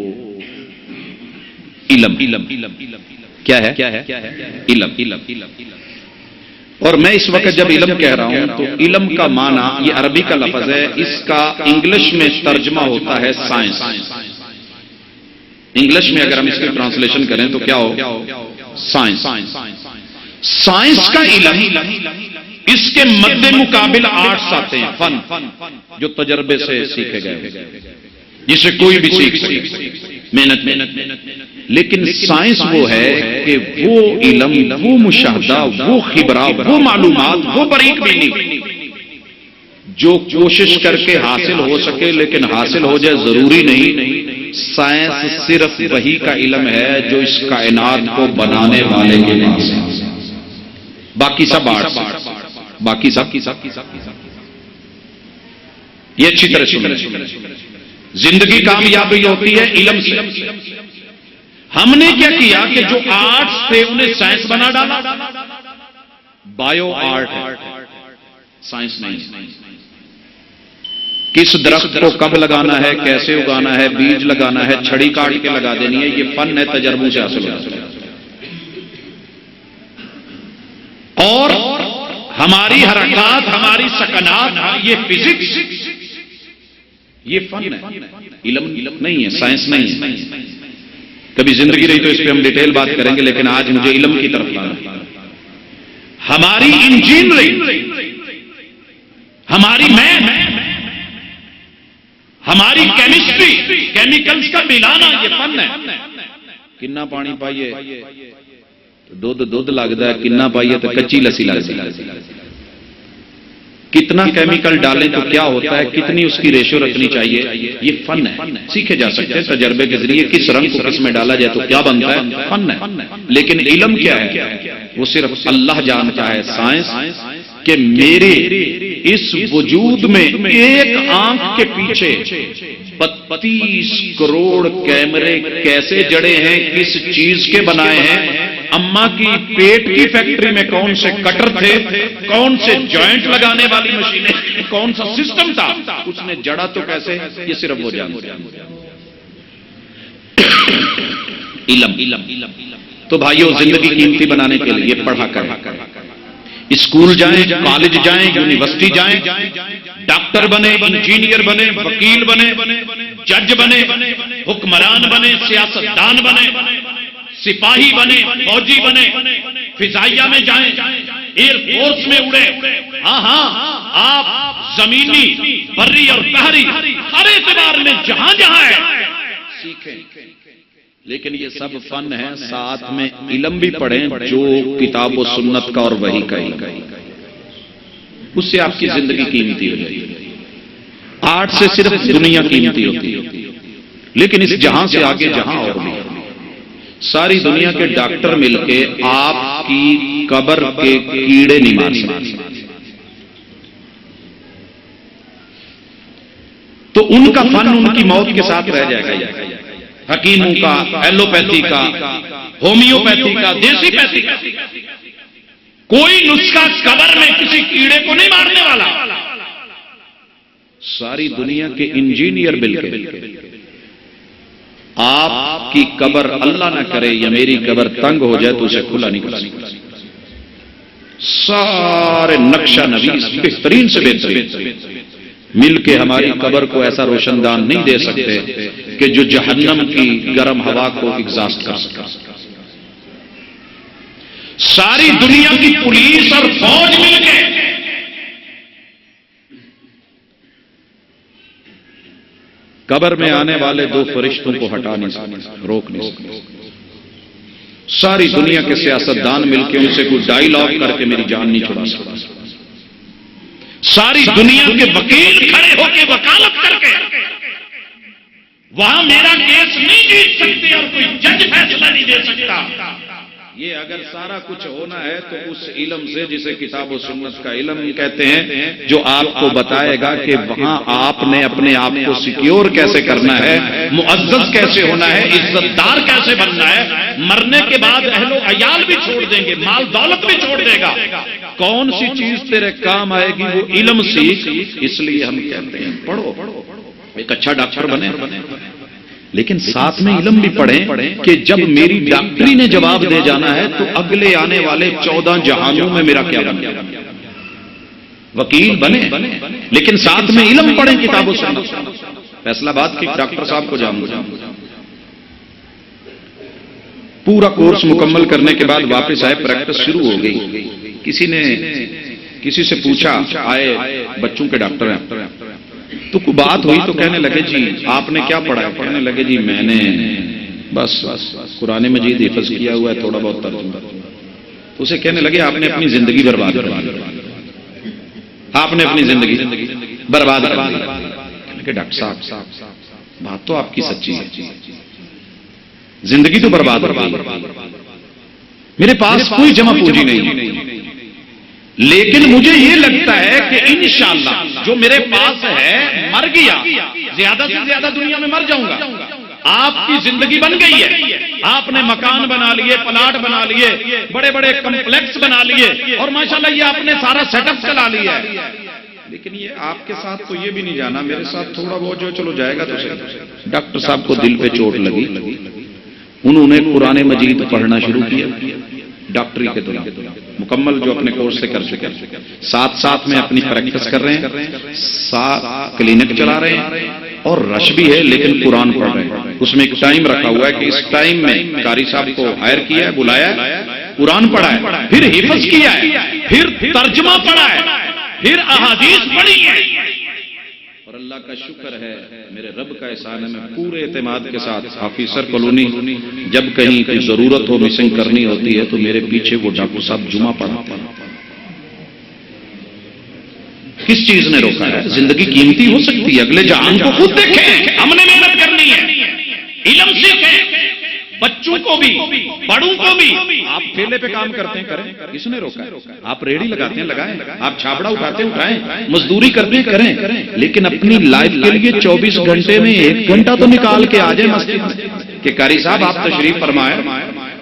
علم. کیا ہے؟ علم. اور میں اس وقت جب علم کہہ رہا ہوں تو علم کا معنی، یہ عربی کا لفظ ہے، اس کا انگلش میں ترجمہ ہوتا ہے سائنس. انگلش میں اگر ہم اس کی ٹرانسلیشن کریں تو کیا ہو؟ سائنس. سائنس کا علم، اس کے مد مقابل آرٹس آتے ہیں، فن جو تجربے سے سیکھے گئے، جسے کوئی بھی سیکھ سکے محنت. لیکن سائنس وہ ہے کہ وہ علم، وہ مشاہدہ، وہ خبرہ، وہ معلومات، وہ باریک بینی جو کوشش کر کے حاصل ہو سکے، لیکن حاصل ہو جائے ضروری نہیں سائنس صرف وہی کا علم ہے جو اس کائنات کو بنانے والے کے پاس ہے، باقی سب آرٹس، باقی سب یہ اچھی طرح سنیں۔ زندگی کامیابی ہوتی ہے علم سے۔ ہم نے کیا کیا کہ جو آرٹس تھے انہیں سائنس بنا ڈالا، بایو آرٹ ہے، سائنس نہیں۔ کس درخت کو کب لگانا ہے، کیسے اگانا ہے، بیج لگانا ہے، چھڑی کاٹ کے لگا دینی ہے، یہ فن ہے، تجربوں سے حاصل ہوتا ہے۔ اور ہماری حرکات، ہماری سکنات، یہ فزکس، یہ فن ہے، علم نہیں ہے، سائنس نہیں ہے۔ کبھی زندگی رہی تو اس پہ ہم ڈیٹیل بات کریں گے، لیکن آج مجھے علم کی طرف لانا ہے۔ ہماری انجینئرنگ، ہماری میتھ، ہماری کیمسٹری، کیمیکلز کا ملانا، یہ فن ہے۔ کنا پانی پائیے تو دودھ لگتا ہے، کنا پائیے تو کچی لسی لگتی ہے۔ کتنا کیمیکل ڈالیں تو کیا ہوتا ہے، کتنی اس کی ریشو رکھنی چاہیے، یہ فن ہے، سیکھے جا سکتے ہیں تجربے کے ذریعے۔ کس رنگ کو کس میں ڈالا جائے تو کیا بنتا ہے، فن ہے۔ لیکن علم کیا ہے، وہ صرف اللہ جانتا ہے، سائنس، کہ میرے اس وجود میں ایک آنکھ کے پیچھے 32 کروڑ کیمرے کیسے جڑے ہیں، کس چیز کے بنائے ہیں، اماں کی پیٹ کی فیکٹری میں کون سے کٹر تھے، کون سے جوائنٹ لگانے والی مشینیں، کون سا سسٹم تھا، اس نے جڑا تو کیسے، یہ صرف وہ جانتے ہیں۔ علم۔ تو بھائیو، زندگی قیمتی بنانے کے لیے پڑھا کریں، اسکول جائیں، کالج جائیں، یونیورسٹی جائیں، ڈاکٹر بنے، انجینئر بنے، وکیل بنے، جج بنے، حکمران بنے، سیاستدان بنے، سپاہی بنے، فوجی بنے، فضائیہ میں جائیں، ایئر فورس میں اڑے، ہاں آپ زمینی، بری اور بحری ہر اعتبار میں جہاں جہاں ہے سیکھیں۔ لیکن یہ سب فن ہے، ساتھ میں علم بھی پڑھیں جو کتاب و سنت کا اور وحی کا علم، اس سے آپ کی زندگی قیمتی ہو جائے گی۔ آرٹ سے صرف دنیا قیمتی ہوتی ہے، لیکن اس جہاں سے آگے جہاں اور بھی ساری دنیا کے ڈاکٹر مل کے آپ کی قبر کے کیڑے نہیں مار سکتے، تو ان کا فن ان کی موت کے ساتھ رہ جائے گا۔ حکیموں کا، ایلوپیتھی کا، ہومیوپیتھی کا، دیسی پیتھی کا، کوئی نسخہ قبر میں کسی کیڑے کو نہیں مارنے والا۔ ساری دنیا کے انجینئر مل کے آپ کی قبر، اللہ نہ کرے یا میری قبر تنگ ہو جائے تو اسے کھلا نہیں کر سکتا، سارے نقشہ نویس بہترین سے بہترین مل کے ہماری قبر کو ایسا روشن دان نہیں دے سکتے کہ جو جہنم کی گرم ہوا کو ایگزاسٹ کر سکے۔ ساری دنیا کی پولیس اور فوج مل کے قبر میں آنے والے دو فرشتوں کو ہٹا نہیں سکتے، روک نہیں سکتے۔ ساری دنیا کے سیاستدان مل کے ان سے کوئی ڈائیلاگ کر کے میری جان نہیں چھڑا سکتا۔ ساری دنیا کے وکیل کھڑے ہو کے وکالت کر کے وہاں میرا کیس نہیں جیت سکتے اور کوئی جج فیصلہ نہیں دے سکتا۔ یہ اگر سارا کچھ ہونا ہے تو اس علم سے جسے کتاب و سنت کا علم کہتے ہیں، جو آپ کو بتائے گا کہ وہاں آپ نے اپنے آپ کو سیکیور کیسے کرنا ہے، معزز کیسے ہونا ہے، عزت دار کیسے بننا ہے، مرنے کے بعد اہل و عیال بھی چھوڑ دیں گے، مال دولت بھی چھوڑ دے گا، کون سی چیز تیرے کام آئے گی، وہ علم سیکھ۔ اس لیے ہم کہتے ہیں پڑھو، ایک اچھا ڈاکٹر بنے، لیکن ساتھ میں علم بھی پڑھیں کہ جب میری ڈاکٹری نے جواب دے جانا ہے تو اگلے آنے والے 14 جہانوں میں میرا کیا بن گیا۔ وکیل بنے لیکن ساتھ میں علم پڑھیں، کتاب و سنت۔ فیصلہ آباد کے ڈاکٹر صاحب کو جانتا ہوں، پورا کورس مکمل کرنے کے بعد واپس آئے، پریکٹس شروع ہو گئی۔ کسی سے پوچھا، آئے بچوں کے ڈاکٹر ہیں، تو کوئی بات ہوئی تو کہنے لگے جی آپ نے کیا پڑھا ہے؟ کہنے لگے جی میں نے بس قرآن مجید حفظ کیا ہوا ہے، تھوڑا بہت ترجمہ۔ اسے کہنے لگے آپ نے اپنی زندگی برباد کر دی، آپ نے اپنی زندگی برباد کر دی۔ کہ ڈاکٹر صاحب بات تو آپ کی سچی ہے، زندگی تو برباد ہو گئی، میرے پاس کوئی جمع پونجی نہیں، لیکن مجھے یہ لگتا ہے کہ انشاءاللہ جو میرے پاس ہے مر گیا، زیادہ سے زیادہ دنیا میں مر جاؤں گا۔ آپ کی زندگی بن گئی ہے، آپ نے مکان بنا لیے، پلاٹ بنا لیے، بڑے بڑے کمپلیکس بنا لیے، اور ماشاءاللہ یہ آپ نے سارا سیٹ اپ چلا لیا ہے، لیکن یہ آپ کے ساتھ تو یہ بھی نہیں جانا، میرے ساتھ تھوڑا بہت جو چلو جائے گا تو صحیح۔ ڈاکٹر صاحب کو دل پہ چوٹ لگی، انہوں نے قرآن مجید پڑھنا شروع کیا ڈاکٹری کے دوران، مکمل جو اپنے کورس سے کر چکے، ساتھ ساتھ میں اپنی پریکٹس کر رہے ہیں، ساتھ کلینک چلا رہے ہیں، اور رش بھی ہے لیکن قرآن پڑھ رہے ہیں۔ اس میں ایک ٹائم رکھا ہوا ہے کہ اس ٹائم میں قاری صاحب کو ہائر کیا ہے، بلایا ہے، قرآن پڑھا ہے، پھر حفظ کیا ہے، پھر ترجمہ پڑھا ہے، پھر احادیث پڑھی ہے، اور اللہ کا شکر ہے، میرے رب کا احسان ہے، میں پورے اعتماد کے ساتھ آفیسر کالونی جب کہیں کوئی ضرورت ہو مسنگ کرنی ہوتی ہے تو میرے پیچھے وہ ڈاکٹر صاحب جمعہ پڑھاتے ہیں۔ کس چیز نے روکا ہے؟ زندگی قیمتی ہو سکتی ہے، اگلے جہان کو خود دیکھیں، ہم نے محنت کرنی ہے، علم سیکھیں، بچوں کو بھی بڑوں کو بھی۔ آپ ٹھیلے پہ کام کرتے ہیں کریں، کس نے روکا ہے؟ آپ ریڑھی لگاتے ہیں لگائیں، آپ چھاپڑا اٹھاتے ہیں اٹھائیں، مزدوری کرتے ہیں کریں، لیکن اپنی لائف کے لیے 24 گھنٹے میں 1 گھنٹہ تو نکال کے آ جائیں مسجد میں کہ قاری صاحب آپ تشریف فرمائیں،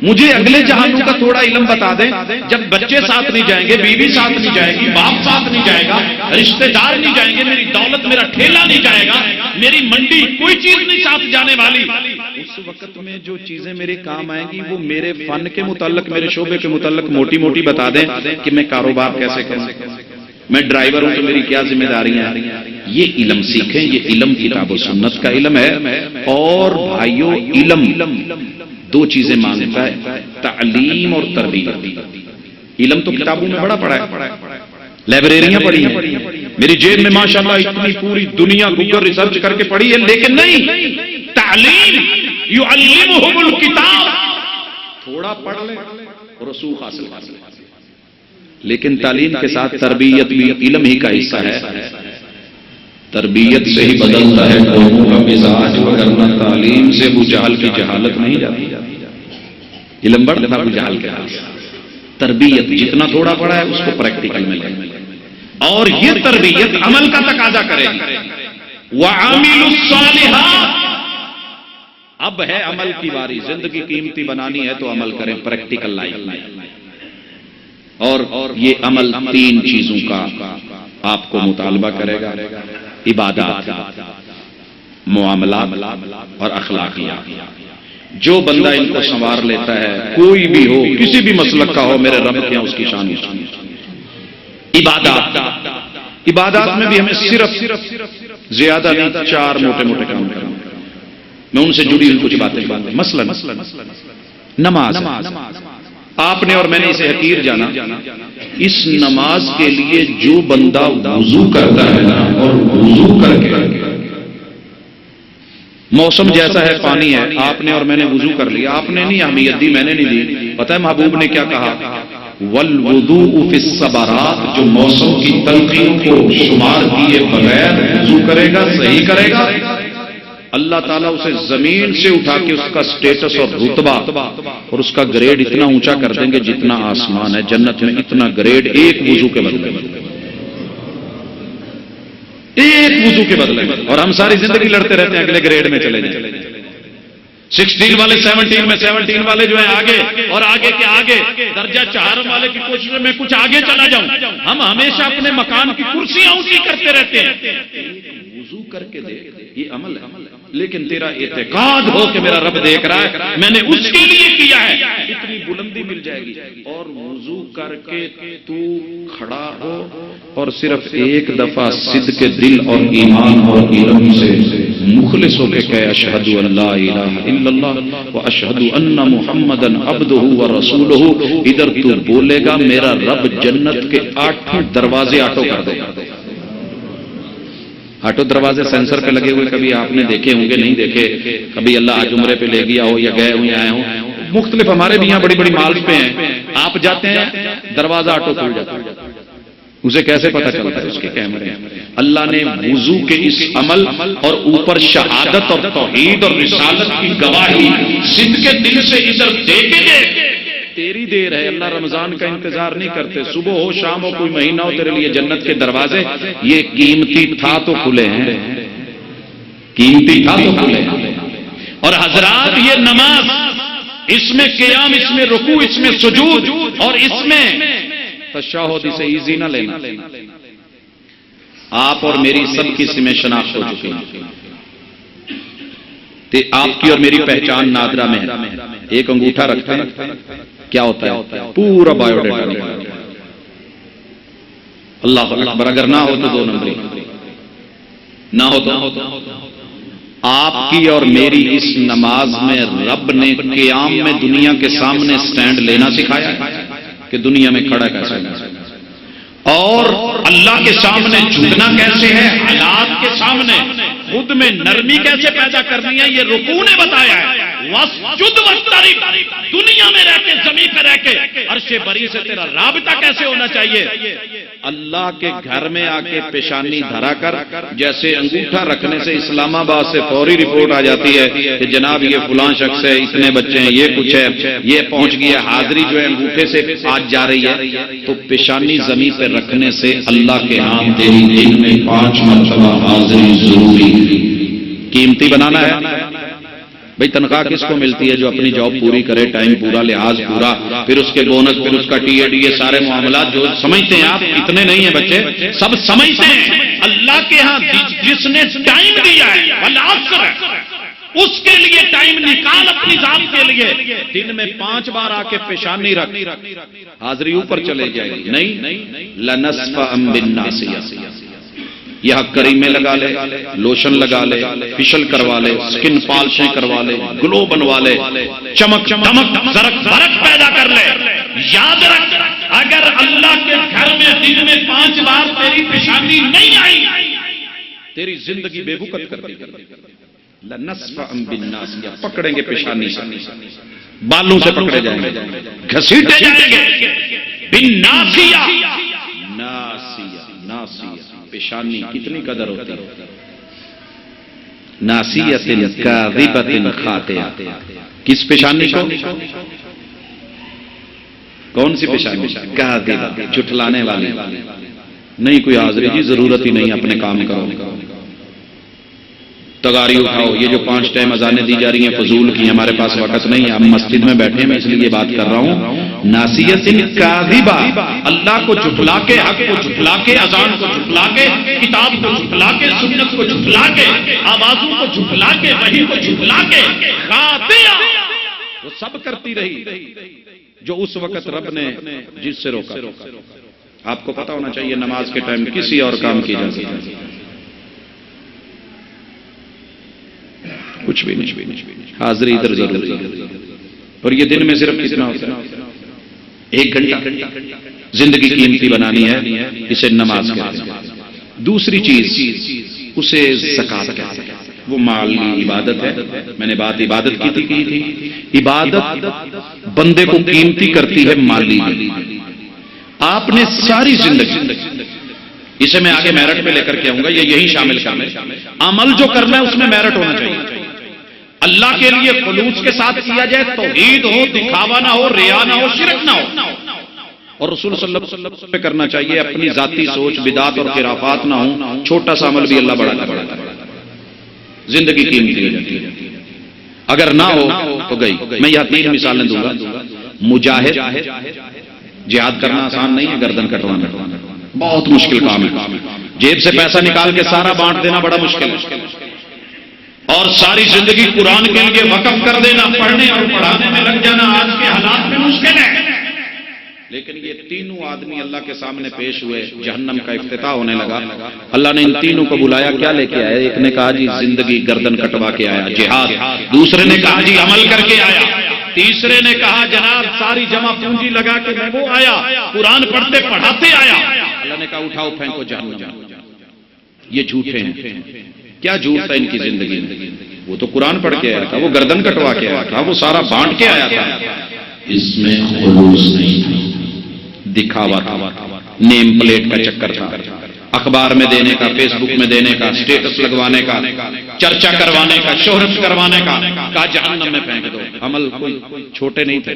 مجھے اگلے جہانوں کا تھوڑا علم بتا دیں۔ جب بچے ساتھ نہیں جائیں گے، بیوی ساتھ نہیں جائے گی، باپ ساتھ نہیں جائے گا، رشتہ دار نہیں جائیں گے، میری دولت میرا ٹھیلا نہیں جائے گا، میری منڈی کوئی چیز نہیں ساتھ جانے والی، اس وقت میں جو چیزیں میرے کام آئیں گی وہ میرے فن کے متعلق، میرے شعبے کے متعلق موٹی موٹی بتا دیں کہ میں کاروبار کیسے کروں، میں ڈرائیور ہوں تو میری کیا ذمہ داریاں ہیں۔ یہ علم سیکھیں، یہ علم کتاب و سنت کا علم ہے۔ اور بھائیوں، علم 2 چیزیں مانگتا ہے، تعلیم اور تربیت۔ علم تو کتابوں میں بڑا پڑھا ہے، لائبریریاں پڑھی ہیں، میری جیب میں ماشاءاللہ اتنی پوری دنیا گوگل ریسرچ کر کے پڑھی ہے، لیکن نہیں، تعلیم یعلمہم الکتاب، تھوڑا پڑھ لیں اور رسوخ حاصل کر لیں، لیکن تعلیم کے ساتھ تربیت بھی علم ہی کا حصہ ہے۔ تربیت سے ہی بدلتا ہے قوموں کا مزاج، وگرنہ تعلیم سے ابو جہل کی جہالت نہیں جاتی، علم بڑھتا ابو جہل کے حال۔ تربیت جتنا تھوڑا پڑا ہے اس کو پریکٹیکل میں لیں، اور یہ تربیت عمل کا تقاضا کرے گی۔ وَعَامِلُوا الصَّالِحَاتِ، اب ہے عمل کی باری، زندگی قیمتی بنانی ہے تو عمل کریں پریکٹیکل لائف میں، اور یہ عمل 3 چیزوں کا آپ کو مطالبہ کرے گا، عبادات، معاملات اور اخلاقیات۔ جو بندہ ان کو سنوار لیتا ہے، کوئی بھی ہو، کسی بھی مسلک کا ہو، میرے رب کے اس کی شان ہے۔ عبادات میں بھی ہمیں صرف زیادہ نہیں 4 موٹے موٹے کام کرنا، میں ان سے جڑی ہوئی کچھ باتیں کروں۔ مثلا نماز، آپ نے اور میں نے اسے حقیر جانا، اس نماز کے لیے جو بندہ وضو کرتا ہے نا، اور وضو کر کے، موسم جیسا ہے، پانی ہے، آپ نے اور میں نے وضو کر لیا، آپ نے نہیں اہمیت دی، میں نے نہیں دی، پتہ ہے محبوب نے کیا کہا؟ والوضوء فی الصبرات، جو موسم کی تلقین کو شمار کیے بغیر وضو کرے گا، صحیح کرے گا، اللہ تعالیٰ اسے زمین سے اٹھا کے اس کا سٹیٹس اور رتبہ اور اس کا گریڈ اتنا اونچا کر دیں گے جتنا آسمان ہے، جنت میں اتنا گریڈ ایک وضو کے بدلے میں، ایک وضو کے بدلے میں۔ اور ہم ساری زندگی لڑتے رہتے ہیں اگلے گریڈ میں چلے جائیں، 16 والے 17 میں، 17 والے جو ہیں آگے، اور آگے کے آگے درجہ 4 والے کی کوشش میں کچھ آگے چلا جاؤں۔ ہم ہمیشہ اپنے مکان کی کرسیاں اونچی کرتے رہتے ہیں۔ وضو کر کے دے، یہ عمل ہے، لیکن تیرا اعتقاد ہو کہ میرا رب دیکھ رہا ہے، میں نے اس کے لیے کیا ہے، اتنی بلندی مل جائے گی۔ اور وضو کر کے تو کھڑا ہو اور صرف ایک دفعہ صدق دل اور ایمان اور علم سے مخلص ہو کے کہے اشہد ان لا الہ الا اللہ واشہد ان محمدا عبدہ ورسولہ، ادھر تو بولے گا میرا رب جنت کے 8 دروازے آٹو کر دے گا۔ آٹو دروازے سینسر پہ لگے ہوئے کبھی آپ نے دیکھے ہوں گے، نہیں دیکھے، کبھی اللہ آج عمرے پہ لے گیا ہو یا گئے ہوں یا آئے ہوں، مختلف ہمارے بھی یہاں بڑی بڑی مالز پہ ہیں، آپ جاتے ہیں دروازہ آٹو کھل جاتا ہے، اسے کیسے پتہ چلتا ہے؟ اس کے کیمرے ہیں۔ اللہ نے وضو کے اس عمل اور اوپر شہادت اور توحید اور رسالت کی گواہی سندھ کے دل سے ادھر دے کے دے، تیری دیر ہے۔ اللہ رمضان کا انتظار نہیں کرتے، صبح ہو شام ہو کوئی مہینہ ہو، تیرے لیے جنت کے دروازے یہ قیمتی تھا تو کھلے ہیں، قیمتی تھا تو کھلے ہیں۔ اور حضرات یہ نماز، اس میں قیام، اس میں رکوع، اس میں سجود اور اس میں تشہد، اسے ایزی نہ لینا۔ آپ اور میری سب کی سمیں شناخت ہو چکی ہے، آپ کی اور میری پہچان نادرہ میں ہے۔ ایک انگوٹھا رکھتے ہیں، کیا ہوتا ہے؟ پورا بایو ڈیٹا نکالتا ہے۔ اللہ اکبر، اگر نہ ہو تو 2 نمبری، نہ ہو تو آپ کی اور میری اس نماز میں رب نے قیام میں دنیا کے سامنے سٹینڈ لینا سکھایا ہے کہ دنیا میں کھڑا کیسے ہے، اور اللہ کے سامنے جھکنا کیسے ہے، حالات کے سامنے خود میں نرمی کیسے پیدا کرنی ہے، یہ رکوع نے بتایا ہے۔ واسجد واقترب، دنیا میں رہ کے، زمین پہ رہ کے عرش بری سے تیرا رابطہ کیسے ہونا چاہیے؟ اللہ کے گھر میں آ کے پیشانی دھرا کر، جیسے انگوٹھا رکھنے سے اسلام آباد سے فوری رپورٹ آ جاتی ہے کہ جناب یہ فلاں شخص ہے، اتنے بچے ہیں، یہ کچھ ہے، یہ پہنچ گیا، حاضری جو ہے انگوٹھے سے آج جا رہی ہے، تو پیشانی زمین پہ رکھنے سے اللہ کے ہاں تیری دن میں 5 مرتبہ حاضری ضروری، قیمتی بنانا ہے۔ بھئی تنخواہ کس کو ملتی ہے؟ جو اپنی جاب پوری کرے، ٹائم پورا، لحاظ پورا، پھر اس کے بونس، پھر اس کا ٹی اے ڈی، یہ سارے معاملات جو سمجھتے ہیں آپ، اتنے نہیں ہیں بچے، سب سمجھتے ہیں۔ اللہ کے ہاں جس نے ٹائم دیا ہے والعصر، اس کے لیے ٹائم نکال اپنی ذات کے لیے، دن میں 5 بار آ کے پیشانی رکھ، حاضری اوپر چلے جائے گی۔ نہیں، لنصفا بالناصیہ، یہاں کریم میں لگا لے، لوشن لگا لے، فیشل کروا لے، سکن پالشیں کروا لے، گلو بنوا لے، چمک دمک زرق برق پیدا کر لے۔ یاد رکھ، اگر اللہ کے گھر میں دن میں 5 بار تیری پیشانی نہیں آئی، تیری زندگی بے بکت کر دی۔ لنصفا بالناصیہ، پکڑیں گے پیشانی سے، بالوں سے پکڑے جائیں گے، گھسیٹے جائیں گے۔ بالناصیہ، ناصیہ، پیشانی کتنی قدر ہوتی ہے۔ ناسیۃ کاذبۃ خاطئہ، کس پیشانی کو؟ کون سی پیشانی؟ کاذبہ، جھٹلانے والی۔ نہیں کوئی حاضری جی، ضرورت ہی نہیں، اپنے کام کرو، تگاری اٹھاؤ۔ یہ جو 5 ٹائم اذانیں دی جا رہی ہیں فضول کی، ہمارے پاس وقت نہیں ہے، ہم مسجد میں بیٹھے ہیں، میں اس لیے بات کر رہا ہوں۔ ناسیۃ کاذبہ، اللہ کو جھٹلا کے، حق کو جھٹلا کے، اذان کو جھٹلا کے، کتاب کو جھٹلا کے، سنت کو جھٹلا کے، آوازوں کو جھٹلا کے، وحی کو جھٹلا کے، خاطئہ، وہ سب کرتی رہی جو اس وقت رب نے جس سے روکا۔ آپ کو پتا ہونا چاہیے نماز کے ٹائم کسی اور کام کی اجازت نہیں، کچھ بھی نہیں، حاضری ادھر ضروری ہے۔ اور یہ دن میں صرف کتنا ہوتا ہے؟ 1 گھنٹہ زندگی قیمتی بنانی ہے، اسے نماز کہتے ہیں۔ دوسری چیز اسے زکات کہتے ہیں، وہ مالی عبادت ہے۔ میں نے بات عبادت کی تھی، عبادت بندے کو قیمتی کرتی ہے مالی۔ آپ نے ساری زندگی، اسے میں آگے میرٹ پہ لے کر کے آؤں گا، یہ یہی شامل عمل جو کرنا ہے اس میں میرٹ ہونا چاہیے، اللہ کے لیے خلوص کے ساتھ کیا جائے، توحید ہو، دکھاوا نہ ہو، ریا نہ ہو، شرک نہ ہو، اور رسول صلی اللہ علیہ وسلم پہ کرنا چاہیے، اپنی ذاتی سوچ، بدعات اور خرافات نہ ہوں، چھوٹا سا عمل بھی اللہ بڑا کرتا ہے، زندگی قیمتی ہو جاتی ہے۔ اگر نہ ہو تو گئی۔ میں یہاں 3 مثالیں دوں گا۔ مجاہد، جہاد کرنا آسان نہیں ہے، گردن کٹوانا بہت مشکل کام ہے، جیب سے پیسہ نکال کے سارا بانٹ دینا بڑا مشکل ہے، اور ساری زندگی قرآن کے لیے وقف کر دینا، پڑھنے اور پڑھانے میں لگ جانا آج کے حالات میں مشکل ہے۔ لیکن یہ تینوں آدمی اللہ کے سامنے پیش ہوئے، جہنم کا افتتاح ہونے لگا، اللہ نے ان تینوں کو بلایا، کیا لے کے آیا؟ ایک نے کہا جی زندگی گردن کٹوا کے آیا، جہاد۔ دوسرے نے کہا جی عمل کر کے آیا۔ تیسرے نے کہا جناب ساری جمع پونجی لگا کے میں وہ آیا، قرآن پڑھتے پڑھاتے آیا۔ اللہ نے کہا اٹھاؤ پھینکو جہنم۔ یہ جھوٹے ہیں۔ کیا جھوٹ تھا ان کی زندگی میں؟ وہ تو قرآن پڑھ کے آیا تھا، وہ گردن کٹوا کے آیا تھا، وہ سارا بانٹ کے آیا تھا، اس میں خلوص نہیں تھا، دکھاوا تھا، نیم پلیٹ کا چکر تھا، اخبار میں دینے کا، فیس بک میں دینے کا، اسٹیٹس لگوانے کا، چرچا کروانے کا، شہرت کروانے کا، کہا جہنم میں پھینک دو۔ عمل کوئی چھوٹے نہیں تھے۔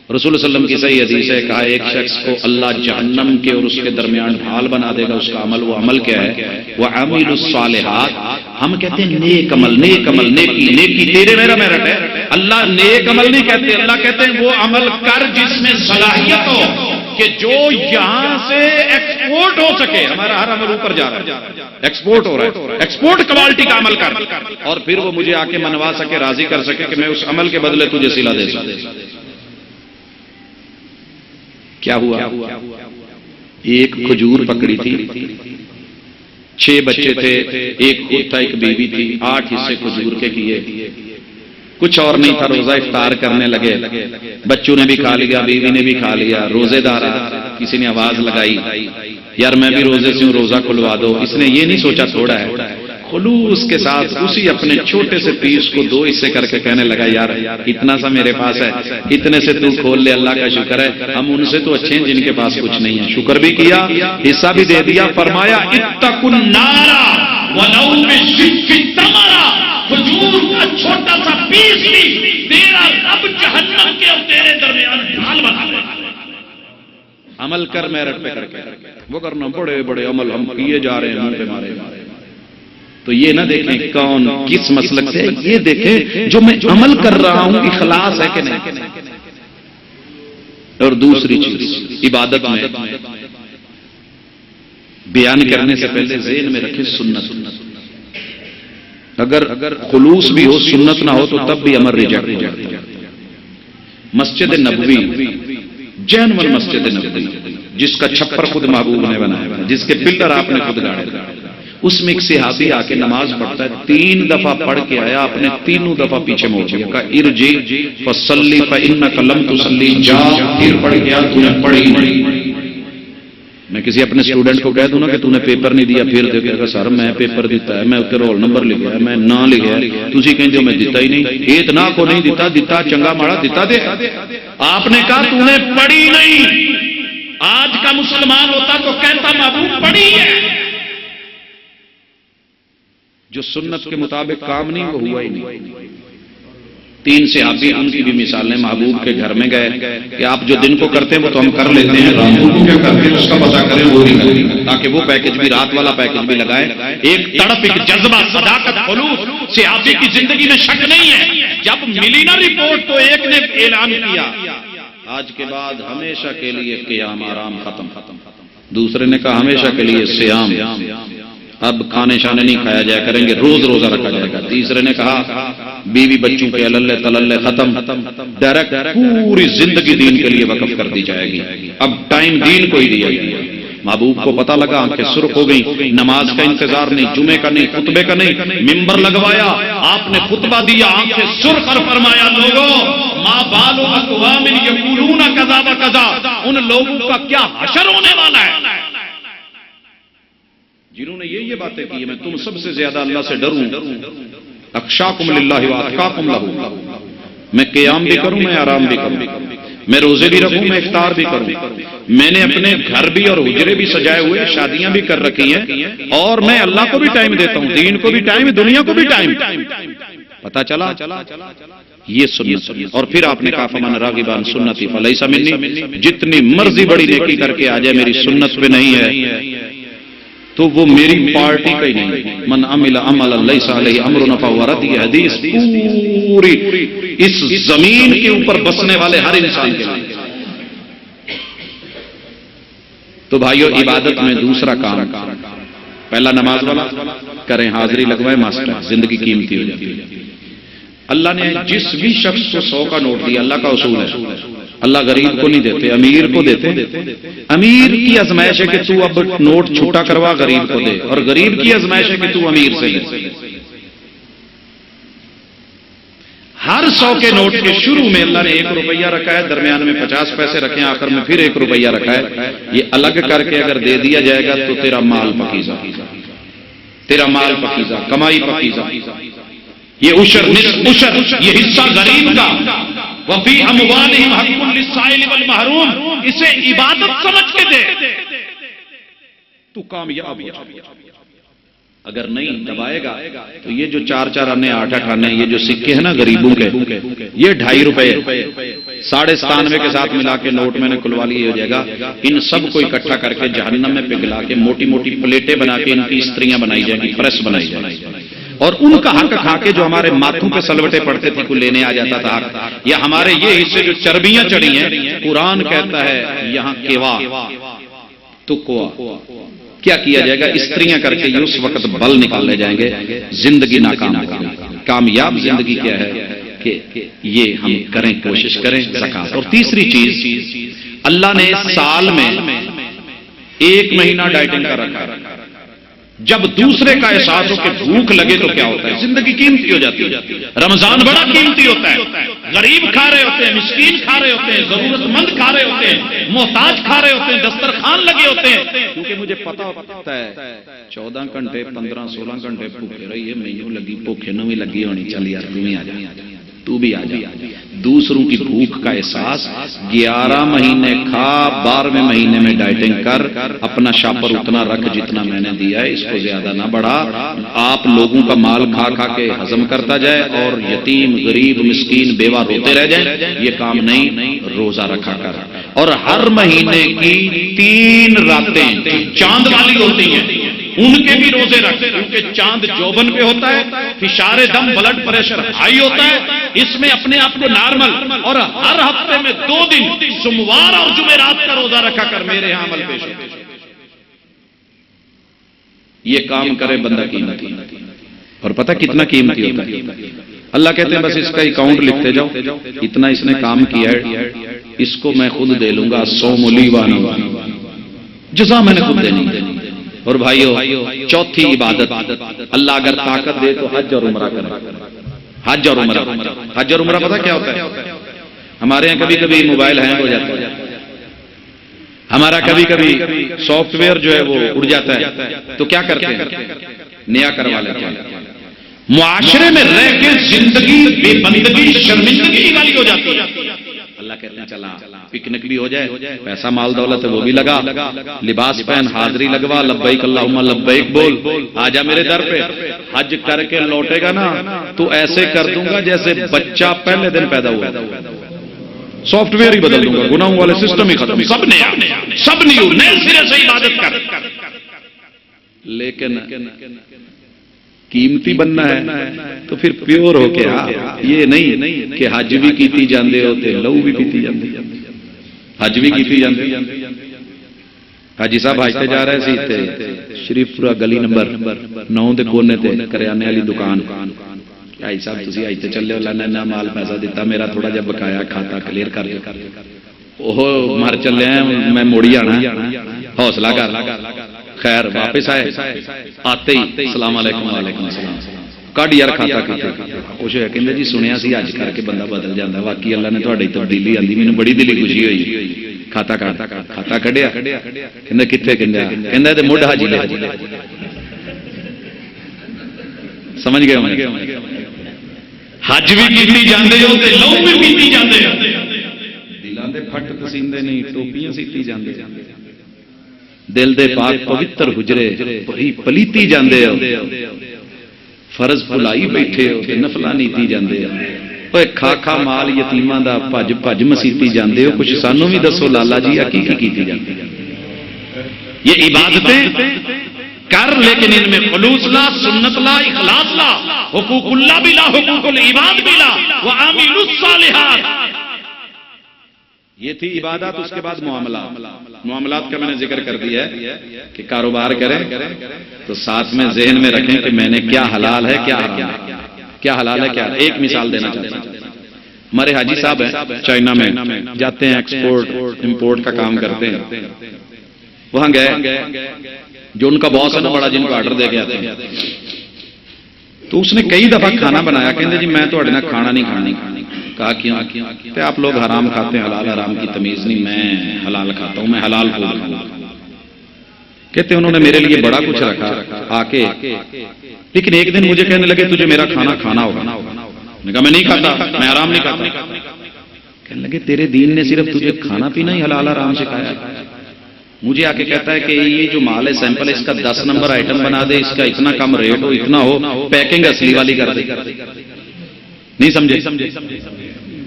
رسول صلی اللہ علیہ وسلم کی صحیح حدیث ہے، کہا ایک شخص کو اللہ جہنم کے اور اس کے درمیان ڈھال بنا دے گا، اس کا عمل، وہ عمل کیا ہے؟ وہ عامل الصالحات۔ ہم کہتے ہیں نیک عمل، نیک عمل، نیکی، نیکی تیرے میرا میرٹ ہے۔ اللہ نیک عمل نہیں کہتے، اللہ کہتے ہیں وہ عمل کر جس میں صلاحیت ہو کہ جو یہاں سے ایکسپورٹ ہو سکے۔ ہمارا ہر عمل اوپر جا رہا ہے، ایکسپورٹ ہو رہا ہے، ایکسپورٹ کوالٹی کا عمل کر، اور پھر وہ مجھے آ کے منوا سکے، راضی کر سکے کہ میں اس عمل کے بدلے تجھے صلہ دے سکوں۔ کیا ہوا؟ ایک کھجور پکڑی تھی، 6 بچے تھے، ایک خود تھا، ایک بیوی تھی، 8 حصے کھجور کے کیے، کچھ اور نہیں تھا، روزہ افطار کرنے لگے، بچوں نے بھی کھا لیا، بیوی نے بھی کھا لیا، روزے دار کسی نے آواز لگائی یار میں بھی روزے سے ہوں، روزہ کھلوا دو۔ اس نے یہ نہیں سوچا تھوڑا ہے، خلوص کے ساتھ اسی اپنے چھوٹے سے پیس کو 2 حصے کر کے کہنے لگا یار اتنا سا میرے پاس ہے، اتنے سے تو کھول لے، اللہ کا شکر ہے، ہم ان سے تو اچھے ہیں جن کے پاس کچھ نہیں ہے۔ شکر بھی کیا، حصہ بھی دے دیا، فرمایا اتقوا النار ولو بشق تمرہ، کھجور کا چھوٹا سا پیس بھی تیرا رب جہنم کے اور تیرے درمیان ڈھال بنا دے۔ عمل کر میرٹ پہ کر کے، وہ کرنا بڑے بڑے عمل ہم کیے جا رہے ہیں، منہ پہ مارے۔ تو یہ نہ دیکھیں کون کس مسلک سے، یہ دیکھیں جو میں عمل کر رہا ہوں اخلاص ہے کہ نہیں۔ اور دوسری چیز عبادت میں بیان کرنے سے پہلے ذہن میں رکھیں سنت۔ اگر خلوص بھی ہو، سنت نہ ہو تو تب بھی امر ریجیکٹ ہو جاتا ہے۔ مسجد نبوی، جینول مسجد نبوی، جس کا چھپر خود محبوب نے بنایا، جس کے پلر آپ نے خود گاڑے، اس میں ایک صحابی آ کے نماز پڑھتا ہے، 3 دفعہ پڑھ کے آیا، اپنے تینوں دفعہ پیچھے موڑ دیا، کہا ارجع فصلی فانک لم تصلی، جا پھر پڑھ گیا، تو نے پڑھی نہیں۔ میں کسی اپنے اسٹوڈنٹ کو کہہ دوں نا کہ تو نے پیپر نہیں دیا، پھر دیکھے گا سر میں پیپر دیتا ہے، میں اتنے رول نمبر لکھا ہے، میں نہ لکھا ہے، تسی کہندے ہو میں دیتا ہی نہیں، اتنا کو نہیں دیتا، دیتا چنگا ماڑا دیتا دے۔ آپ نے کہا تو نے پڑھی نہیں۔ آج کا مسلمان ہوتا تو کہتا محبوب پڑھی ہے، جو سنت کے مطابق کام نہیں وہ ہوا ہی نہیں۔ 3 صحابی، ان کی بھی مثالیں، محبوب کے گھر میں گئے کہ آپ جو دن کو کرتے ہیں وہ تو ہم کر لیتے ہیں، راتوں کو کیا کرتے ہیں اس کا پتہ کریں، وہ بھی کریں، تاکہ وہ پیکج بھی، رات والا پیکج بھی لگائیں۔ ایک تڑپ، ایک جذبہ، صداقت، خلوص، صحابی کی زندگی میں شک نہیں ہے۔ جب ملی نا رپورٹ تو ایک نے اعلان کیا آج کے بعد ہمیشہ کے لیے قیام آرام ختم۔ دوسرے نے کہا ہمیشہ کے لیے سیام، اب کھانے شانے نہیں کھایا جائے کریں گے، روز روزہ رکھا جائے گا۔ تیسرے نے کہا بیوی بچوں کے اللہ تلل ختم، ڈائریکٹ پوری زندگی دین کے لیے وقف کر دی جائے گی، اب ٹائم دین کو ہی دیا گیا۔ محبوب کو پتہ لگا، آنکھیں سرخ ہو گئی، نماز کا انتظار نہیں، جمعے کا نہیں، خطبے کا نہیں، ممبر لگوایا، آپ نے خطبہ دیا، آنکھیں سرخ، اور فرمایا لوگوں ما بال اقوام یقولون کذا و کذا، ان لوگوں کا کیا حشر ہونے والا ہے جنہوں نے یہ باتیں کی ہیں۔ میں تم سب سے زیادہ اللہ سے ڈروں، اخشاکم للہ واتقاکم لہ، میں قیام بھی کروں، میں آرام بھی کروں، میں روزے بھی رکھوں، میں افطار بھی کروں، میں نے اپنے گھر بھی اور حجرے بھی سجائے ہوئے، شادیاں بھی کر رکھی ہیں، اور میں اللہ کو بھی ٹائم دیتا ہوں، دین کو بھی ٹائم، دنیا کو بھی ٹائم۔ پتہ چلا یہ سنت۔ اور پھر آپ نے کہا فمن راغب عن سنتی فلیس منی، جتنی مرضی بڑی نیکی کر کے آ جائے میری سنت پہ نہیں ہے تو وہ میری پارٹی کا ہی نہیں۔ من عمل عملا لیس علیہ امرنا فہو رد، یہ حدیث پوری اس زمین کے اوپر بسنے والے ہر انسان کے لیے۔ تو بھائیو عبادت میں دوسرا کام، پہلا نماز والا کریں، حاضری لگوائے، ماسٹر، زندگی قیمتی ہو جاتی ہے۔ اللہ نے جس بھی شخص کو 100 کا نوٹ دیا، اللہ کا اصول ہے، اللہ غریب کو نہیں دیتے، امیر کو دیتے۔ امیر کی آزمائش ہے کہ تو اب نوٹ چھوٹا کروا، غریب کو دے، اور غریب کی آزمائش ہے کہ تو امیر سے لے۔ ہر 100 کے نوٹ کے شروع میں اللہ نے 1 روپیہ رکھا ہے، درمیان میں 50 پیسے رکھے ہیں، آخر میں پھر 1 روپیہ رکھا ہے۔ یہ الگ کر کے اگر دے دیا جائے گا تو تیرا مال پکیزہ، تیرا مال پکیزہ، کمائی پکیزہ۔ یہ عشر، نصف عشر، یہ حصہ غریب کا، وفی اموالہم حق للسائل والمحروم، اسے عبادت سمجھ کے دے تو کامیاب ہو جائے. اگر نہیں دبائے گا تو یہ جو 4-4 آنے 8-8 آنے یہ جو سکے ہیں نا غریبوں کے یہ 2.5 روپے 97.5 کے ساتھ ملا کے نوٹ میں نے کھلوا لیے ہو جائے گا. ان سب کو اکٹھا کر کے جہنم میں پگھلا کے موٹی موٹی پلیٹیں بنا کے ان کی استریاں بنائی جائیں گی, پریس بنائی جائے گی, اور ان کا حق کھا کے جو ہمارے ماتھوں پہ سلوٹے پڑتے تھے کوئی لینے آ جاتا تھا حق, یا ہمارے یہ حصے جو چربیاں چڑھی ہیں قرآن کہتا ہے یہاں کیوا تو کوا کیا کیا جائے گا, استریاں کر کے اس وقت بل نکالے جائیں گے. زندگی ناکام ہوگی. کامیاب زندگی کیا ہے کہ یہ ہم کریں, کوشش کریں زکات. اور تیسری چیز اللہ نے سال میں 1 مہینہ ڈائٹنگ کا رکھا. جب دوسرے کا احساس ہو کہ بھوک لگے تو کیا ہوتا ہے, زندگی قیمتی ہو جاتی ہے. رمضان بڑا قیمتی ہوتا ہے. غریب کھا رہے ہوتے ہیں, مسکین کھا رہے ہوتے ہیں, ضرورت مند کھا رہے ہوتے ہیں, محتاج کھا رہے ہوتے ہیں, دسترخوان لگے ہوتے ہیں. کیونکہ مجھے پتا ہوتا ہے 14 گھنٹے 15-16 گھنٹے بھوکے رہی ہے, مینوں لگی بھوکے نو بھی لگی ہونی, چل یار تم ہی آ جا, تو بھی آ جا. دوسروں کی بھوک کا احساس 11 مہینے کھا, 12ویں مہینے میں ڈائٹنگ کر, اپنا شاپر اتنا رکھ جتنا میں نے دیا ہے, اس کو زیادہ نہ بڑھا. آپ لوگوں کا مال کھا کھا کے ہضم کرتا جائے اور یتیم غریب مسکین بیوہ روتے رہ جائیں, یہ کام نہیں. روزہ رکھا کر, اور ہر مہینے کی 3 راتیں چاند والی ہوتی ہیں ان کے بھی روزے رکھ, کیونکہ چاند جوبن پہ ہوتا ہے, فشار دم بلڈ پریشر ہائی ہوتا ہے, اس میں اپنے آپ کو نارمل. اور ہر ہفتے میں 2 دن سوموار اور جمعرات کا روزہ رکھا کر, میرے یہاں عمل پیش ہو. یہ کام کرے بندہ قیمتی, اور پتہ کتنا قیمتی ہوتا ہے. اللہ کہتے ہیں بس اس کا اکاؤنٹ لکھتے جاؤ, اتنا اس نے کام کیا ہے, اس کو میں خود دے لوں گا, 100 مولی وانا جزا میں نے خود دینی. اور بھائیو چوتھی عبادت, اللہ اگر طاقت دے تو حج اور عمرہ کرنا. حج اور عمرہ, حج اور عمرہ پتہ کیا ہوتا ہے. ہمارے یہاں کبھی کبھی موبائل ہینگ ہو جاتا ہے, ہمارا کبھی کبھی سافٹ ویئر جو ہے وہ اڑ جاتا ہے, تو کیا کرتے ہیں نیا کروا لیتے ہیں. معاشرے میں رہ کے زندگی بے بندگی شرمندگی والی ہو جاتی ہے. اللہ کہتے ہیں چلا پکنک بھی ہو جائے, پیسہ مال دولت ہے وہ بھی لگا, لباس پہن, حاضری لگوا, لبیک اللہم لبیک بول, آجا میرے در پہ. حج کر کے لوٹے گا نا تو ایسے کر دوں گا جیسے بچہ پہلے دن پیدا ہوا, سافٹ ویئر ہی بدل دوں گا, گناہوں والے سسٹم ہی ختم, سب نیا, سب نیو, نئے سرے سے عبادت کر. لیکن قیمتی بننا ہے تو پھر پیور ہو کے یہ نہیں کہ حج بھی کیتی جاندے ہوتے, لو بھی پیتی جاندے, حج بھی کیتی جاندے. حاجی صاحب حج جا رہے سی تے شریف پورا گلی نمبر 9 دے کونے تے کریانے والی دکان. حاجی صاحب تسی حج تے چلے ہو, لانا مال پیسہ دیتا, میرا تھوڑا جہا بقایا کھاتا کلیئر کر دے. وہ مر چلے ہیں, میں موڑی آنا, حوصلہ کر. خیر واپس آئے, آتے ہی السلام علیکم. وعلیکم السلام. کڈ یار کھاتا کھاتا کچھ ہے, کہندے جی سنیا سی حج کر کے بندہ بدل جاتا. واقعی اللہ نے تہاڈی تبدیلی آندی, مینوں بڑی دلی خوشی ہوئی. کھاتا کھاتا کڈیا, کہندا کتھے, کہندا تے مڈ حاجی لے. سمجھ گئے, حج بھی کیتی جاندے ہو تے لو بھی پیتی جاندے ہو, دلاں دے پھٹ پسیندے نہیں, ٹوپیاں سیتی جاندے, دل دے پاک پوتر حجرے بڑی پلیتی جاندے ہو, فرض بھلائی بیٹھے ہو تے نفلاں نیتی جاندے ہو. اوے کھا کھا مال یتیماں دا بھج بھج مسیتی جاندے ہو. کچھ سانوں بھی دسو لالا جی, کی کیتی جاندی. یہ عبادتیں کر, لیکن ان میں خلوص لا, سنت لا, اخلاص لا, حقوق اللہ بھی لا, حقوق العباد بھی لا, وعاملوا الصالحات. یہ تھی عبادات. اس کے بعد معاملات کا میں نے ذکر کر دیا ہے کہ کاروبار کریں تو ساتھ میں ذہن میں رکھیں کہ میں نے کیا حلال ہے کیا حرام ہے, کیا حلال ہے کیا. ایک مثال دینا چاہتا ہوں. ہمارے حاجی صاحب ہیں چائنا میں, جاتے ہیں ایکسپورٹ امپورٹ کا کام کرتے ہیں. وہاں گئے, جو ان کا باس ہے نا بڑا, جن کو آرڈر دے کے آتے ہیں, تو اس نے کئی دفعہ کھانا بنایا. کہتے جی میں تہاڈے نال کھانا نہیں کھانی. کہا کیوں, کہ آپ لوگ حرام کھاتے ہیں, حلال حرام کی تمیز نہیں, میں حلال کھاتا ہوں, میں حلال کھاتا ہوں. کہتے انہوں نے میرے لیے بڑا کچھ رکھا آ کے, لیکن ایک دن مجھے کہنے لگے تجھے میرا کھانا کھانا ہوگا. میں نے کہا میں نہیں کھاتا, میں حرام نہیں کھاتا. کہنے لگے تیرے دین نے صرف تجھے کھانا پینا ہی حلال حرام سکھایا ہے؟ مجھے آ کے کہتا ہے کہ یہ جو مال ہے سیمپل اس کا 10 نمبر آئٹم بنا دے، اس کا اتنا کم ریٹ ہو، اتنا ہو، پیکنگ اصلی والی کر دے. نہیں سمجھے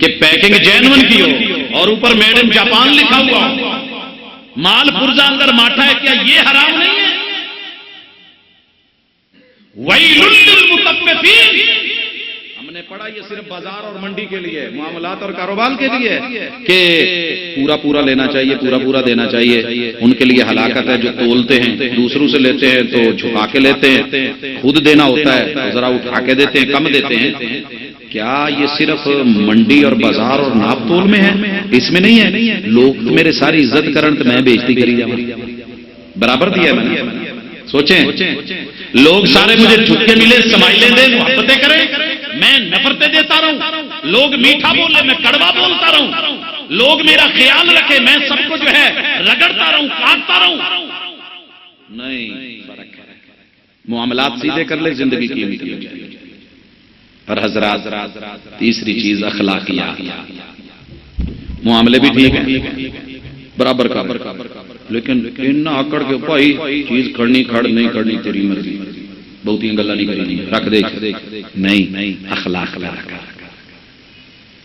کہ پیکنگ جینون کی ہو اور اوپر میڈ ان جاپان لکھا ہوا ہو، مال پرزا اندر ماٹھا ہے، کیا یہ حرام نہیں ہے؟ وَيْلٌ لِّلْمُطَفِّفِينَ، ہم نے پڑھا یہ صرف بازار اور منڈی کے لیے، معاملات اور کاروبار کے لیے کہ پورا پورا لینا چاہیے، پورا پورا دینا چاہیے. ان کے لیے ہلاکت ہے جو تولتے ہیں، دوسروں سے لیتے ہیں تو جھکا کے لیتے ہیں، خود دینا ہوتا ہے تو ذرا اٹھا کے دیتے ہیں، کم دیتے ہیں. کیا یہ صرف منڈی اور بازار اور ناپ تول میں ہے؟ اس میں نہیں ہے. لوگ میرے ساری عزت کرن تو میں بیچتی کری جاؤں، برابر دیا ہے میں نے. سوچیں لوگ سارے مجھے جھک کے ملے، سمائلیں دیں، محبتیں کریں، میں نفرتیں دیتا رہوں. لوگ میٹھا بولے، میں کڑوا بولتا رہوں. لوگ میرا خیال رکھے، میں سب کو جو ہے رگڑتا رہوں، کاٹتا رہوں. نہیں، فرق ہے. معاملات سیدھے کر لے، زندگی قیمتی ہو جائے. اور حضرات تیسری چیز اخلاقیات. معاملے بھی ٹھیک ہیں برابر کا، لیکن اتنا آکڑ کے بھائی چیز کھڑنی کھڑ نہیں کھڑنی تیری مرضی، بہتی گلا نہیں کرنی، رکھ دے نہیں. اخلاق میں رکھا.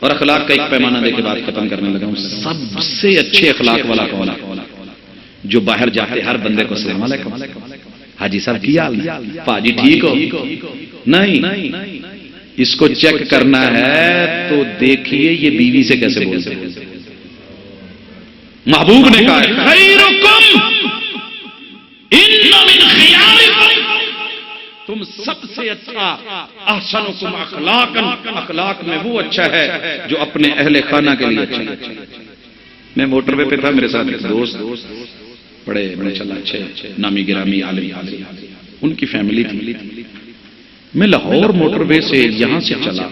اور اخلاق کا ایک پیمانہ دے کے بات ختم کرنے لگا ہوں. سب سے اچھے اخلاق والا کون ہے؟ جو باہر جاتے ہر بندے کو السلام علیکم، حاجی صاحب کی حال، پاجی ٹھیک ہو؟ نہیں، اس کو چیک کرنا ہے تو دیکھیے یہ بیوی سے کیسے بولتے ہیں. محبوب نے کہا خیرکم ان من خیارکم، تم سب سے اچھا احسنکم اخلاقا، اخلاق میں وہ اچھا ہے جو اپنے اہل خانہ کے لیے اچھا ہے. میں موٹر وے پہ تھا، میرے ساتھ ایک دوست بڑے ماشاءاللہ اچھے نامی گرامی عالم، ان کی فیملی تھی. میں لاہور موٹر وے سے یہاں سے چلا،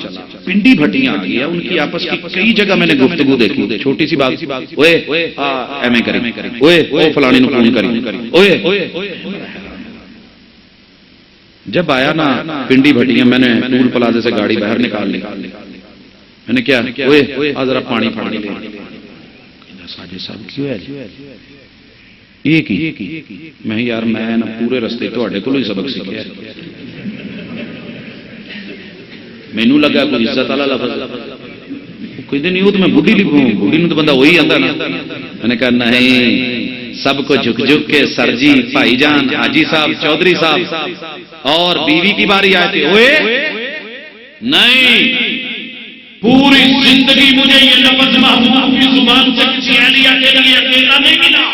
پنڈی بھٹیاں آ گیا. ان کی آپس کی کئی جگہ میں نے گفتگو دیکھی. چھوٹی سی بات، اوئے ایم اے کری، اوئے فلانی نو فون کری، اوئے. جب آیا نا پنڈی بھٹیاں، میں نے ٹول پلازے سے گاڑی باہر نکال لی. میں نے کیا، اوئے ذرا پانی لے. ساجد صاحب کیوں ہے یہ کی؟ میں یار میں نا پورے رستے تواڈے کولوں ہی سبق سیکھیا. مینوں لگا کوئی عزت والا لفظ، کوئی نہیں وہ تو میں بڈھی لکھوں، بڈھی نوں تو بندہ وہی آتا نا. میں نے کہا نہیں، سب کو جھک جھک کے سر جی، بھائی جان، حاجی صاحب، چودھری صاحب، اور بیوی کی باری آئے تھے اوئے نہیں. پوری زندگی مجھے یہ لفظ محبوب کی زبان سے کسی اہلیہ کے لیے اکیلا نہیں ملا.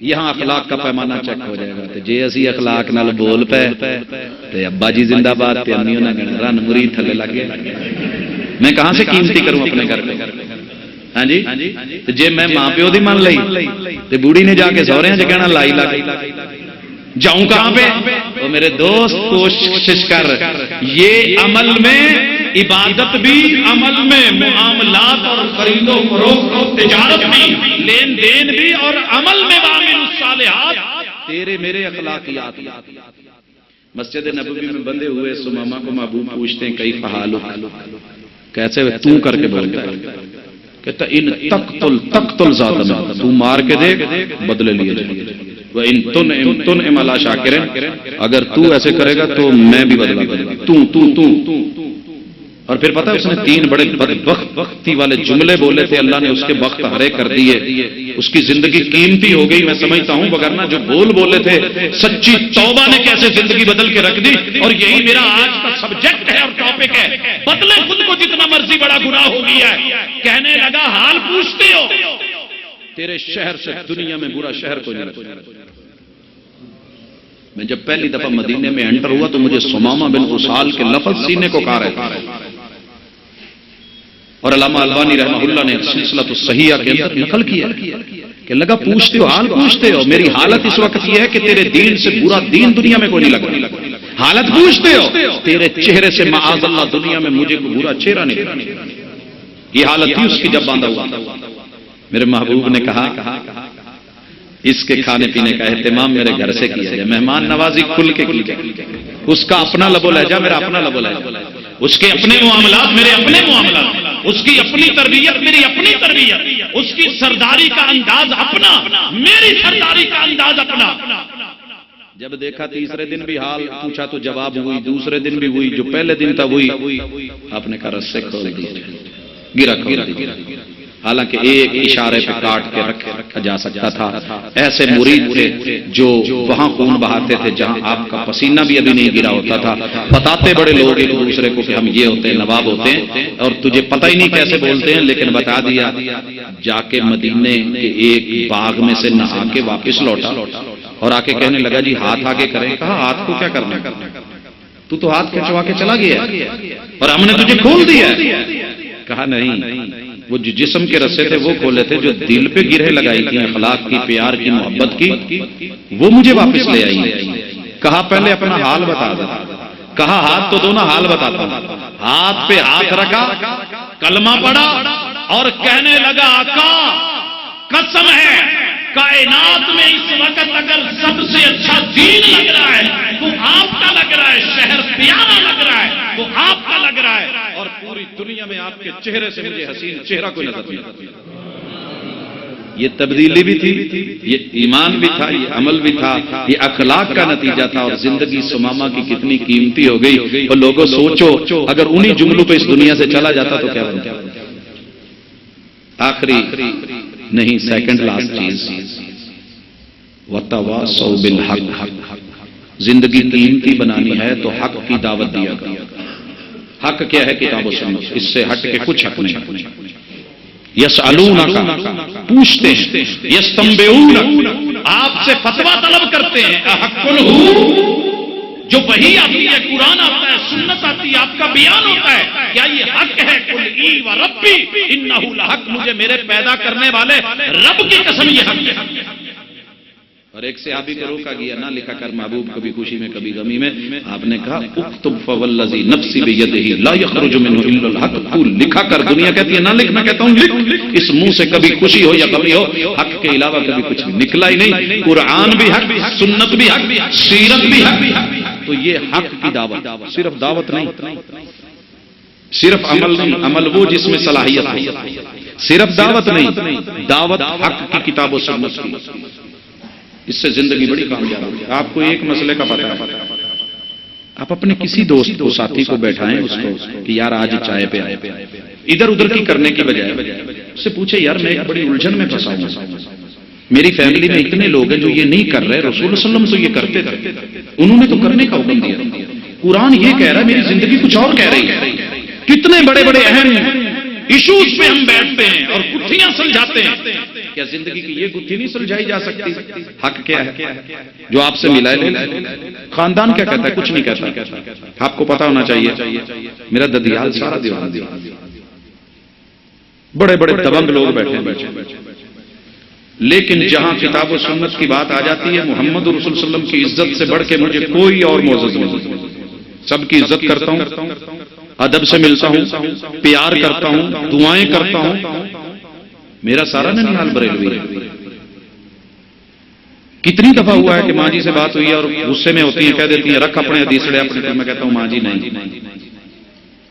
یہاں اخلاق کا پیمانہ چیک ہو جائے گا. جی اسی اخلاق نال بول پے تے ابا جی زندہ باد تے امیوں نے کہنا رن مرید تھلے لگے. میں کہاں سے قیمتی کروں اپنے گھر کو؟ ہاں جی، تے جے میں ماں پیو دی من لئی تے بوڑھی نے جا کے سہریاں چ کہنا لائی لائی جاؤں کہاں پہ؟ تو میرے دوست کوشش کر، یہ عمل میں عبادت بھی، عمل میں معاملات اور خرید و فروخت، تجارت بھی، لین دین بھی، اور عمل میں وعامل الصالحات تیرے میرے اخلاقیات. مسجد نبوی میں بندے ہوئے سمامہ کو محبوب پوچھتے ہیں کئی فحالک، کیسے تو کر کے بولتا ہے؟ کہتا ان تقتل ذاتنا، تو مار کے دیکھ بدلے لیے جائے. وَإِن تُنْعِمْ عَلَىٰ شَاكِرٍ، اگر تو ایسے کرے گا تو میں بھی بدلا کروں گا. تو اور پھر پتہ ہے اس نے 3 بڑے بدبختی والے جملے بولے تھے، اللہ نے اس کے وقت ہرے کر دیے، اس کی زندگی قیمتی ہو گئی. میں سمجھتا ہوں وگرنہ جو بولے تھے، سچی توبہ نے کیسے زندگی بدل کے رکھ دی. اور یہی میرا آج کا سبجیکٹ ہے اور ٹاپک ہے. بدلے خود کو جتنا مرضی، بڑا گناہ ہو گیا ہے. کہنے لگا حال پوچھتے ہو، تیرے شہر سے دنیا میں برا شہر کو نہیں. میں جب پہلی دفعہ مدینے میں انٹر ہوا تو مجھے سمامہ بن اسال کے لفظ سینے کو کہا رہے تھے. اور علامہ البانی رحمہ اللہ نے سلسلہ الصحیحہ کے اندر نقل کیا کہ لگا پوچھتے ہو، حال پوچھتے ہو. میری حالت اس وقت یہ ہے کہ تیرے دین سے برا دین دنیا میں کوئی نہیں لگا. حالت پوچھتے ہو، تیرے چہرے سے معاذ اللہ دنیا میں مجھے کوئی برا چہرہ نہیں لگا. یہ حالت تھی اس کی جب باندھا ہوا. میرے محبوب نے کہا اس کے کھانے پینے کا اہتمام میرے گھر سے کیا جائے، مہمان نوازی کھل کے کی جائے. اس کا اپنا لب و لہجہ، میرا اپنا لب و لہجہ. اس کے اپنے معاملات میرے اپنے معاملات، اس کی اپنی تربیت میری اپنی تربیت، اس کی سرداری کا انداز اپنا میری سرداری کا انداز اپنا. جب دیکھا تیسرے دن بھی حال پوچھا تو جواب ہوئی، دوسرے دن بھی ہوئی، جو پہلے دن تھا وہی. آپ نے کہا رسے کھول دیے، گرا کھول دیا. حالانکہ ایک اشارے پہ کاٹ کے رکھا جا سکتا تھا. ایسے مرید تھے جو وہاں خون بہاتے تھے جہاں آپ کا پسینہ بھی ابھی نہیں گرا ہوتا تھا. بتاتے بڑے لوگ ایک دوسرے کو کہ ہم یہ ہوتے ہیں، نواب ہوتے ہیں، اور تجھے پتہ ہی نہیں کیسے بولتے ہیں، لیکن بتا دیا. جا کے مدینے کے ایک باغ میں سے نہا کے واپس لوٹا اور آ کے کہنے لگا جی ہاتھ آگے کریں. کہا ہاتھ کو کیا کرنا، تو ہاتھ کھنچوا کے چلا گیا اور ہم نے تجھے کھول دیا. کہا نہیں، وہ جو جسم کے رسے تھے وہ کھولے تھے، جو دل پہ گرہیں لگائی تھی اخلاق کی، پیار کی، محبت کی، وہ مجھے واپس لے آئی. کہا پہلے اپنا حال بتا دے. کہا ہاتھ تو دو نا، حال بتاتا ہوں. ہاتھ پہ ہاتھ رکھا، کلمہ پڑھا اور کہنے لگا آقا قسم ہے کائنات میں اس وقت اگر سب سے اچھا دین لگ رہا ہے تو آپ کا لگ رہا ہے، شہر پیارا لگ رہا ہے وہ آپ کا لگ رہا ہے، اور پوری دنیا میں آپ کے چہرے سے مجھے حسین چہرہ کوئی نظر نہیں آتا. یہ تبدیلی بھی تھی، یہ ایمان بھی تھا، یہ عمل بھی تھا، یہ اخلاق کا نتیجہ تھا. اور زندگی سمامہ کی کتنی قیمتی ہو گئی. اور لوگوں سوچو اگر انہی جملوں پہ اس دنیا سے چلا جاتا تو کیا بنتا. آخری نہیں، سیکنڈ لاسٹ چیز، وَتَوَاصَوْا بِالْحَقِّ. زندگی قیمتی بنانی ہے تو حق کی دعوت دیا گیا. حق کیا ہے؟ کتاب و سنت. اس سے ہٹ کے کچھ حق نہیں. یسألونک، پوچھتے ہیں، یستنبئونک، آپ سے فتویٰ طلب کرتے ہیں. احق ہو، جو وحی آتی ہے، قرآن آتا ہے، سنت آتی ہے، آپ کا بیان ہوتا ہے، کیا یہ حق ہے؟ قل ای وربی انہ لحق، مجھے میرے پیدا کرنے والے رب کی قسم یہ حق ہے. اور ایک صحابی کو روکا گیا، نہ لکھا کر محبوب کبھی خوشی میں کبھی غمی میں. آپ نے کہا اکتب فوالذی نفسی بیدہ لا یخرج منہ الا الحق، تو لکھا کر. دنیا کہتی ہے نہ لکھ، میں کہتا ہوں لکھ. اس منہ سے کبھی خوشی ہو یا غمی ہو، حق کے علاوہ کبھی کچھ نکلا ہی نہیں. قرآن بھی حق، سنت بھی حق، سیرت بھی حق. تو یہ حق کی دعوت، صرف دعوت نہیں، صرف عمل نہیں. عمل وہ جس میں صلاحیت ہو. صرف دعوت نہیں، دعوت حق کی کتاب و سنت کی. اس سے زندگی بڑی کامیاب ہوگی. آپ کو ایک مسئلے کا پتہ ہے، آپ اپنے کسی دوست کو، ساتھی کو بیٹھائیں اس کو کہ یار آج چائے پہ آئے، ادھر ادھر کی کرنے کی بجائے اس سے پوچھے یار میں ایک بڑی الجھن میں پھنسا ہوں، میری فیملی میں اتنے لوگ ہیں جو یہ نہیں کر رہے، رسول صلی اللہ علیہ وسلم تو یہ کرتے تھے، انہوں نے تو کرنے کا حکم دیا، قرآن یہ کہہ رہا ہے، میری زندگی کچھ اور کہہ رہی ہے. کتنے بڑے بڑے اہم ایشوز پہ ہم بیٹھتے ہیں اور گتھیاں سلجھاتے ہیں. کیا زندگی کی یہ گتھی نہیں سلجھائی جا سکتی؟ حق کیا ہے جو آپ سے ملا ہے؟ خاندان کیا کہتا ہے؟ کچھ نہیں کہتا. آپ کو پتا ہونا چاہیے میرا ددیال سارا دیوان دیا، بڑے بڑے دبنگ لوگ بیٹھے ہیں، لیکن جہاں کتاب و سنت کی بات آ جاتی ہے، محمد رسول صلی اللہ علیہ وسلم کی عزت سے بڑھ کے مجھے کوئی اور معزز نہیں. سب کی عزت کرتا ہوں، ادب سے ملتا ہوں، پیار کرتا ہوں، دعائیں کرتا ہوں. میرا سارا ننیال بریلوی ہے. کتنی دفعہ ہوا ہے کہ ماں جی سے بات ہوئی ہے اور غصے میں ہوتی ہیں، کہہ دیتی ہیں رکھ اپنے حدیثڑے اپنے. میں کہتا ہوں ماں جی نہیں،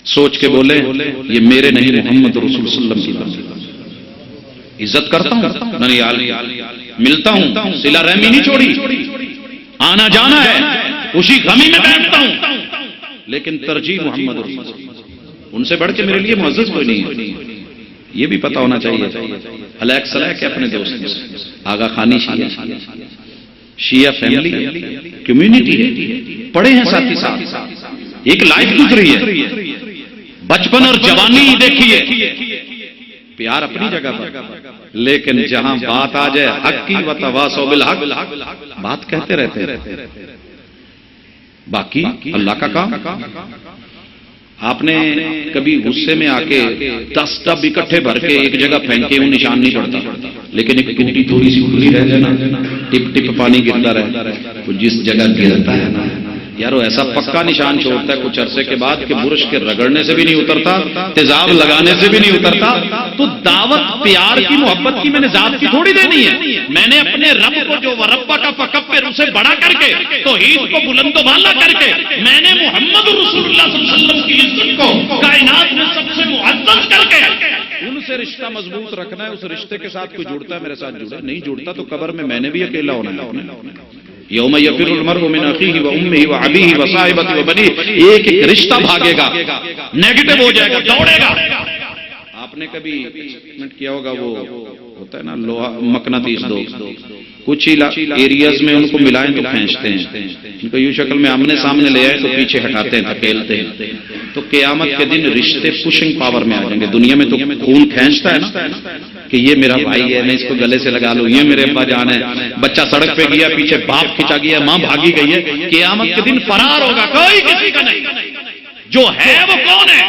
سوچ کے بولے یہ میرے نہیں، محمد رسول صلی اللہ علیہ وسلم کی بات. عزت کرتا ہوں، ننیال ملتا ہوں، صلہ رحمی نہیں چھوڑی، آنا جانا ہے، خوشی غمی میں بیٹھتا ہوں، لیکن ترجیح محمد رسول اللہ. ان سے بڑھ کے میرے لیے معزز کوئی نہیں ہے. یہ بھی پتا ہونا چاہیے. علیک صلاح کے اپنے دوست آغا خانی شیعہ فیملی کمیونٹی ہے، پڑھے ہیں ساتھی ساتھ، ایک لائف گزری ہے، بچپن اور جوانی دیکھیے، پیار اپنی جگہ پر، لیکن جہاں بات آ جائے حق کی وتواصوا بالحق، بات کہتے رہتے ہیں. باقی اللہ کا کام. آپ نے کبھی غصے میں آ کے 10 ٹب اکٹھے بھر کے ایک جگہ پھینکے وہ نشان نہیں پڑتا، لیکن ایک ٹوٹی تھوڑی سی کھلی رہ جائے نا، ٹپ ٹپ پانی گرتا رہے، تو جس جگہ گرتا ہے نا یار وہ ایسا پکا نشان چھوڑتا ہے کچھ عرصے کے بعد کہ برش کے رگڑنے سے بھی نہیں اترتا، تیزاب لگانے سے بھی نہیں اترتا. تو دعوت پیار کی محبت کی میں نے ذات کی تھوڑی دینی ہے. میں نے اپنے رب کو جو وربا کا فکبر اسے بڑا کر کے توحید کو بلند و بالا کر کے میں نے محمد رسول اللہ صلی اللہ علیہ وسلم کی عزت کو کائنات میں سب سے معزز کر کے ان سے رشتہ مضبوط رکھنا ہے. اس رشتے کے ساتھ کوئی جڑتا ہے میرے ساتھ جڑا، نہیں جڑتا تو قبر میں نے بھی اکیلا ہونا ہے. یوم یفر المرء من اخیہ وامہ وابیہ وصاحبتہ وبنیہ، ایک ایک رشتہ بھاگے گا، نیگیٹو ہو جائے گا، دوڑے گا. آپ نے کبھی ایکسپیریمنٹ کیا ہوگا، وہ ہوتا ہے نا لوہا مقناطیس دو، کچھ ایریاز میں ان کو ملائیں تو کھینچتے ہیں، ان کو یوں شکل میں آمنے سامنے لے آئے تو پیچھے ہٹاتے ہیں، دھکیلتے ہیں. تو قیامت کے دن رشتے پشنگ پاور میں آ جائیں گے. دنیا میں تو خون کھینچتا ہے نا کہ یہ میرا بھائی ہے، میں اس کو گلے سے لگا لوں، یہ میرے ابا جان ہے. بچہ سڑک پہ گیا، پیچھے باپ کھچا گیا، ماں بھاگی گئی ہے. قیامت کے دن فرار ہوگا، کوئی کسی کا نہیں. جو ہے وہ کون ہے؟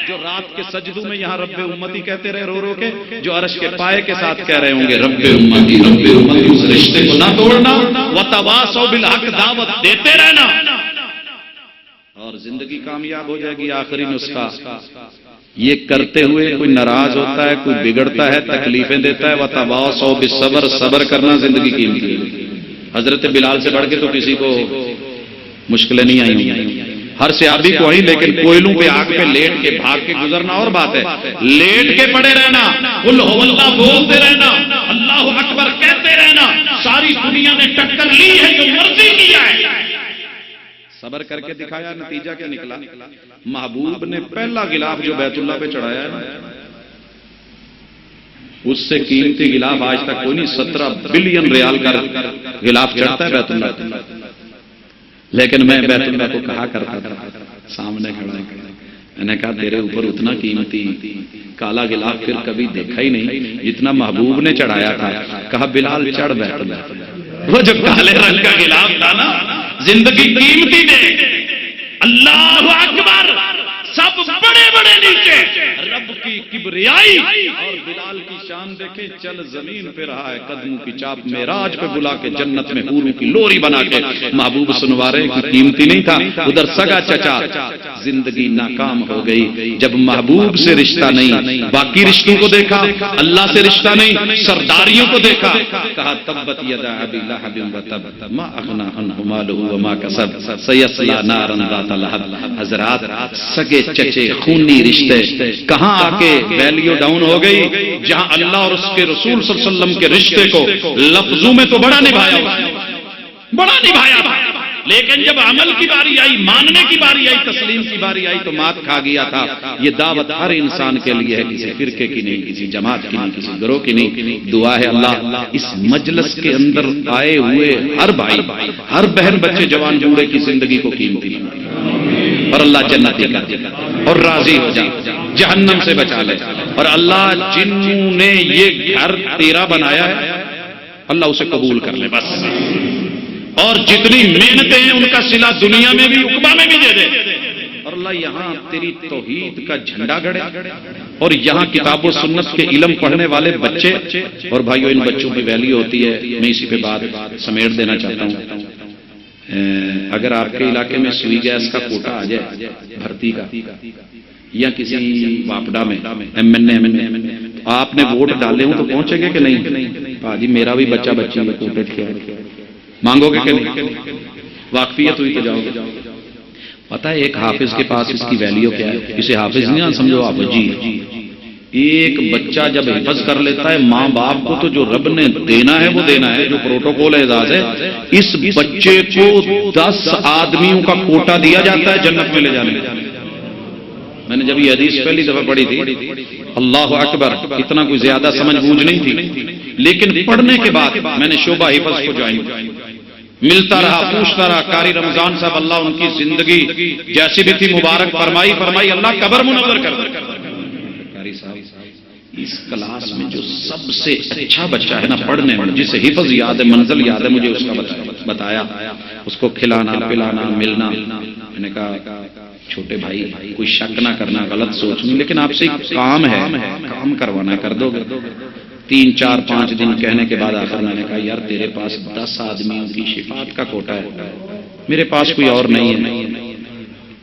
جو رات کے سجدوں میں یہاں رب امتی کہتے رہے رو رو کے، جو عرش کے پائے کے ساتھ کہہ رہے ہوں گے رب امتی رب امتی. اس رشتے کو نہ توڑنا، وتواصوا بالحق، دعوت دیتے رہنا اور زندگی کامیاب ہو جائے گی. آخری نسخہ یہ کرتے ہوئے کوئی ناراض ہوتا ہے، کوئی بگڑتا ہے، تکلیفیں دیتا ہے، وتواصوا بالصبر، صبر کرنا زندگی قیمتی ہے. حضرت بلال سے بڑھ کے تو کسی کو مشکلیں نہیں آئی ہوں، ہر صحابی کو آئی، لیکن کوئلوں پہ آگ پہ لیٹ کے بھاگ کے گزرنا اور بات ہے. لیٹ کے پڑے رہنا، قل هو اللہ بولتے رہنا، اللہ اکبر کہتے رہنا. ساری دنیا نے ٹکر لی ہے، جو مرضی کیا ہے. صبر کر کے دکھایا، نتیجہ کیا نکلا؟ محبوب نے پہلا غلاف جو بیت اللہ پہ چڑھایا ہے اس سے قیمتی غلاف آج تک کوئی نہیں. 17 بلین ریال کا غلاف چڑھتا ہے بیت اللہ. لیکن میں بیت اللہ کو کہا کرتا تھا سامنے کھڑا، میں نے کہا تیرے اوپر اتنا قیمتی کالا غلاف پھر کبھی دیکھا ہی نہیں جتنا محبوب نے چڑھایا تھا. کہا بلال چڑھ بیٹھ اللہ. وہ جو کالے رنگ کا غلاف تھا نا، زندگی قیمتی دے. اللہ اکبر، سب بڑے بڑے نیچے، رب کی کبریائی اور بلال کی شان دیکھے. چل زمین پہ رہا ہے، قدموں کی چاپ معراج پہ بلا کے جنت میں حوروں کی لوری بنا کے محبوب سنوا رہے. کوئی قیمتی نہیں تھا. ادھر سگا چچا، زندگی ناکام ہو گئی جب محبوب سے رشتہ نہیں. باقی رشتوں کو دیکھا، اللہ سے رشتہ نہیں، سرداریوں کو دیکھا. کہا تبت یدا ابی لہب وتب ما اغنی عنہ مالہ وما کسب سیصلی نارا ذات لہب. حضرات، سگے چچے خونی رشتے کہاں آ کے ویلیو ڈاؤن ہو گئی؟ جہاں اللہ اور اس کے رسول صلی اللہ علیہ وسلم کے رشتے کو لفظوں میں تو بڑا نبھایا، بڑا نبھایا، لیکن جب عمل کی باری آئی، ماننے کی باری آئی، تسلیم کی باری آئی تو مات کھا گیا تھا. یہ دعوت ہر انسان کے لیے ہے، کسی فرقے کی نہیں، کسی جماعت کی نہیں، کسی گروہ کی نہیں. دعا ہے اللہ اس مجلس کے اندر آئے ہوئے ہر بھائی، ہر بہن، بچے، جوان، بوڑھے کی زندگی کو قیمتی بنائے اور اللہ جنتی کر دے اور راضی ہو جائے، جہنم سے بچا لے. اور اللہ جنہوں نے یہ گھر تیرا بنایا ہے اللہ اسے قبول کر لے بس. اور جتنی محنتیں ہیں ان کا صلہ دنیا میں بھی عقبہ میں بھی دے دے. اور اللہ یہاں تیری توحید کا جھنڈا گڑے اور یہاں کتاب و سنت کے علم پڑھنے والے بچے. اور بھائیو ان بچوں کی ویلیو ہوتی ہے. میں اسی پہ بات سمیٹ دینا چاہتا ہوں. اگر آپ کے علاقے میں سوئی گیس کا کوٹا آ جائے بھرتی کا، یا کسی واپڈا میں ایم این اے آپ نے ووٹ ڈالے ہوں تو پہنچے گے کہ نہیں؟ ہاں جی میرا بھی بچہ بچی میں کوٹے کیا مانگو گے کہ نہیں؟ واقفیت ہوئی تو جاؤ گے. پتہ ہے ایک حافظ کے پاس اس کی ویلیو کیا ہے؟ اسے حافظ نہیں سمجھو حافظ جی. ایک بچہ جب حفظ کر لیتا ہے ماں باپ کو تو جو رب نے دینا ہے وہ دینا ہے، جو پروٹوکول اعزاز ہے. اس بچے کو 10 آدمیوں کا کوٹا دیا جاتا ہے جنت میں لے جانے. میں نے جب یہ حدیث پہلی دفعہ پڑھی تھی اللہ اکبر، اتنا کوئی زیادہ سمجھ بوجھ نہیں تھی، لیکن پڑھنے کے بعد میں نے شعبہ حفظ کو جوائن ملتا رہا، پوچھتا رہا. قاری رمضان صاحب اللہ ان کی زندگی جیسی بھی تھی مبارک فرمائی اللہ قبر منور کر دے. قاری صاحب اس کلاس میں جو سب سے اچھا بچہ ہے نا پڑھنے میں، جسے حفظ یاد ہے، منزل یاد ہے، مجھے اس کا بتایا، اس کو کھلانا پلانا ملنا. میں نے کہا چھوٹے بھائی کوئی شک نہ کرنا، غلط سوچ نہیں، لیکن آپ سے ایک کام ہے، کام کروانا کر دو گے؟ 3 4 5 دن کہنے کے بعد آخر میں نے کہا یار تیرے پاس 10 آدمیوں کی شفاعت کا کوٹا ہے. میرے پاس کوئی اور نہیں ہے،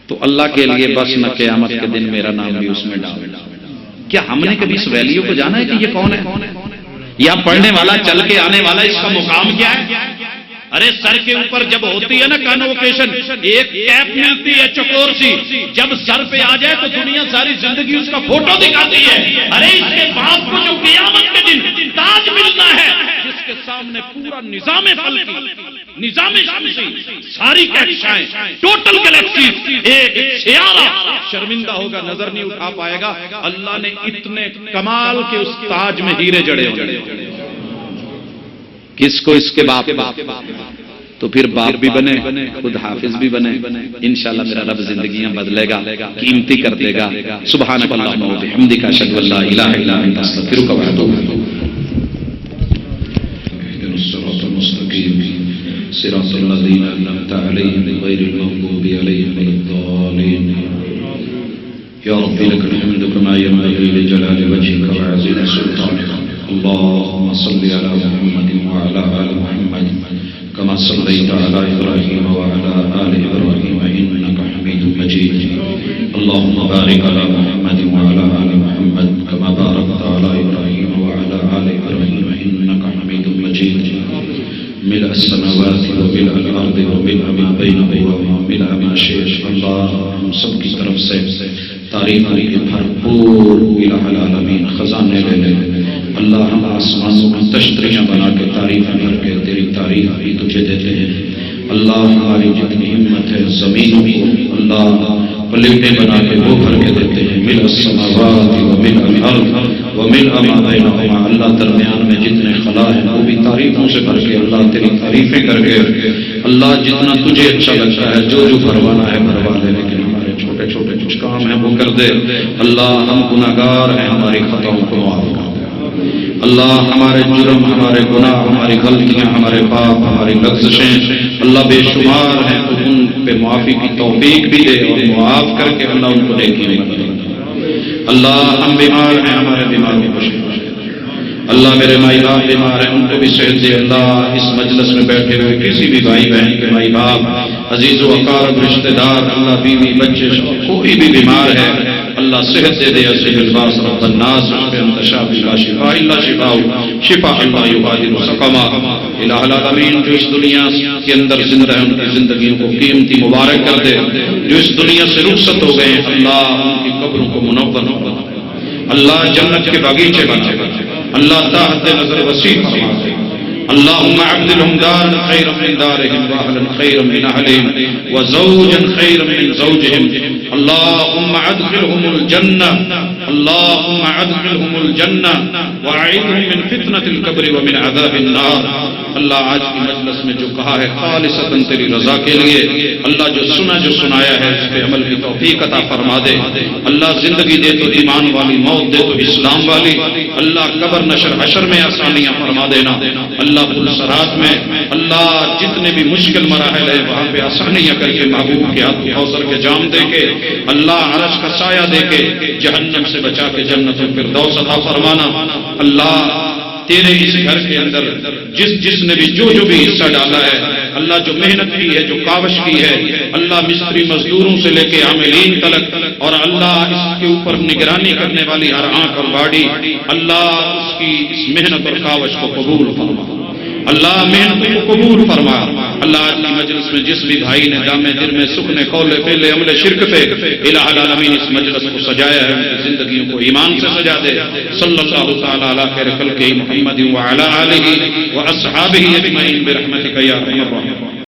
تو اللہ کے لیے بس نہ قیامت کے دن میرا نام بھی اس میں ڈال۔ کیا ہم نے کبھی اس ویلیو کو جانا ہے کہ یہ کون ہے؟ یا پڑھنے والا چل کے آنے والا اس کا مقام کیا ہے؟ ارے سر کے اوپر جب ہوتی ہے نا کانوکیشن، ایک کیپ ملتی ہے چکور سی، جب سر پہ آ جائے تو دنیا ساری زندگی اس کا فوٹو دکھاتی ہے۔ ارے اس کے باپ کو جو قیامت کے دن تاج ملنا ہے، جس کے سامنے پورا نظام فلکی، نظام شمسی، ساری کہکشائیں، ٹوٹل گلیکسی، ایک سیارہ شرمندہ ہوگا، نظر نہیں اٹھا پائے گا۔ اللہ نے اتنے کمال کے اس تاج میں ہیرے جڑے ہوئے، کس کو؟ اس کے باپ۔ تو پھر باپ بھی بنے، خود حافظ بھی بنے، انشاءاللہ میرا رب زندگیاں بدلے گا، قیمتی کر دے گا۔ سبحانک اللہم و بحمدک، اشہد ان لا الہ الا انت، استغفرک و اتوب الیک۔ اهدنا الصراط المستقيم صراط الذين أنعمت عليهم غير المغضوب عليهم ولا الضالين يا رب لك الحمد كما ينبغي لجلال وجهك وعظيم سلطانك اللهم صل على محمد وعلى آل محمد كما صليت على إبراهيم وعلى آل إبراهيم إنك حميد مجيد اللهم بارك على محمد وعلى آل محمد كما باركت على إبراهيم وعلى آل إبراهيم إنك حميد مجيد ملء السماوات وملء الأرض وملء ما بينهما وملء ما شئت اللہ ہم سب کی طرف سے تعریفوں کے بھرپور الہ العالمین خزانے لے لے اللہ ہم آسمانوں میں تشتریاں بنا کے تعریفیں کر کے تیری تعریف بھی تجھے دیتے ہیں اللہ ہماری جتنی ہمت ہے زمینوں کو اللہ پلیٹیں بنا کے وہ بھر کے دیتے ہیں ملء السماوات وملء الارض وملء ما بینہما اللہ درمیان میں جتنے خلا ہیں وہ بھی تعریفوں سے بھر کے اللہ تیری تعریفیں کر کے اللہ جتنا تجھے اچھا لگتا ہے جو جو بھروانا ہے بھروا لے لیکن ہمارے چھوٹے چھوٹے کچھ کام ہیں وہ کر دے اللہ ہم گناہگار ہیں ہماری خطاؤں کو معاف کر اللہ ہمارے جرم ہمارے گناہ ہماری غلطیاں ہمارے پاپ ہماری لغزشیں اللہ بے شمار ہیں تو ان پہ معافی کی توفیق بھی دے اور معاف کر کے اللہ ان کو نیکی میں بدل اللہ ہم بیمار ہیں ہمارے بیماروں کو شفا دے اللہ میرے مائی باپ بیمار ہیں ان کو بھی صحت دے اللہ اس مجلس میں بیٹھے ہوئے کسی بھی بھائی بہن کے مائی باپ عزیز و اقارب رشتہ دار اللہ بیوی بچے کوئی بھی بیمار ہے اللہ صحت دے دے اسے الباس رب الناس انت شافی لا شفاء الا شفاء شفاء اللہ یغادر سقما الہ العالمین جو اس دنیا کے اندر زندہ ہیں ان کی زندگیوں کو قیمتی مبارک کر دے جو اس دنیا سے رخصت ہو گئے اللہ ان کی قبروں کو منور بنا اللہ جنت کے باغیچے بنا اللہ تحت نظر وسیع فرما دے اللهم ابدلهم دارا خيرا من دارهم واهلا خيرا من اهلهم وزوجا خيرا من زوجهم اللهم ادخلهم الجنه اللهم ادخلهم الجنه واعذهم من فتنه القبر ومن عذاب النار اللہ آج کی مجلس میں جو کہا ہے خالصتاً تیری رضا کے لیے اللہ جو سنایا ہے اس پہ عمل کی توفیق عطا فرما دے اللہ زندگی دے تو ایمان والی موت دے تو اسلام والی اللہ قبر نشر حشر میں آسانیاں فرما دینا اللہ پلسرات میں اللہ جتنے بھی مشکل مراحل ہے وہاں پہ آسانیاں کر کے محبوب کے ہاتھ کوثر کے جام دے کے اللہ عرش کا سایہ دے کے جہنم سے بچا کے جنت الفردوس عطا فرمانا اللہ تیرے اس گھر کے اندر جس نے بھی جو بھی حصہ ڈالا ہے اللہ جو محنت کی ہے جو کاوش کی ہے اللہ مستری مزدوروں سے لے کے عاملین تلک اور اللہ اس کے اوپر نگرانی کرنے والی ہر آنکھ اور باڑی اللہ اس کی اس محنت اور کاوش کو قبول فرما اللہ محنت کو قبول فرما اللہ آج کی مجلس میں جس بھی بھائی نے دامے دل میں سکنے قولے پہلے عمل شرک پہ الہ العالمین اس مجلس کو سجایا ہے ان کی زندگیوں کو ایمان سے سجا دے صلی اللہ تعالی علی خیر خلقہ محمد وعلی آلہ واصحابہ اجمعین برحمتک یا ارحم الراحمین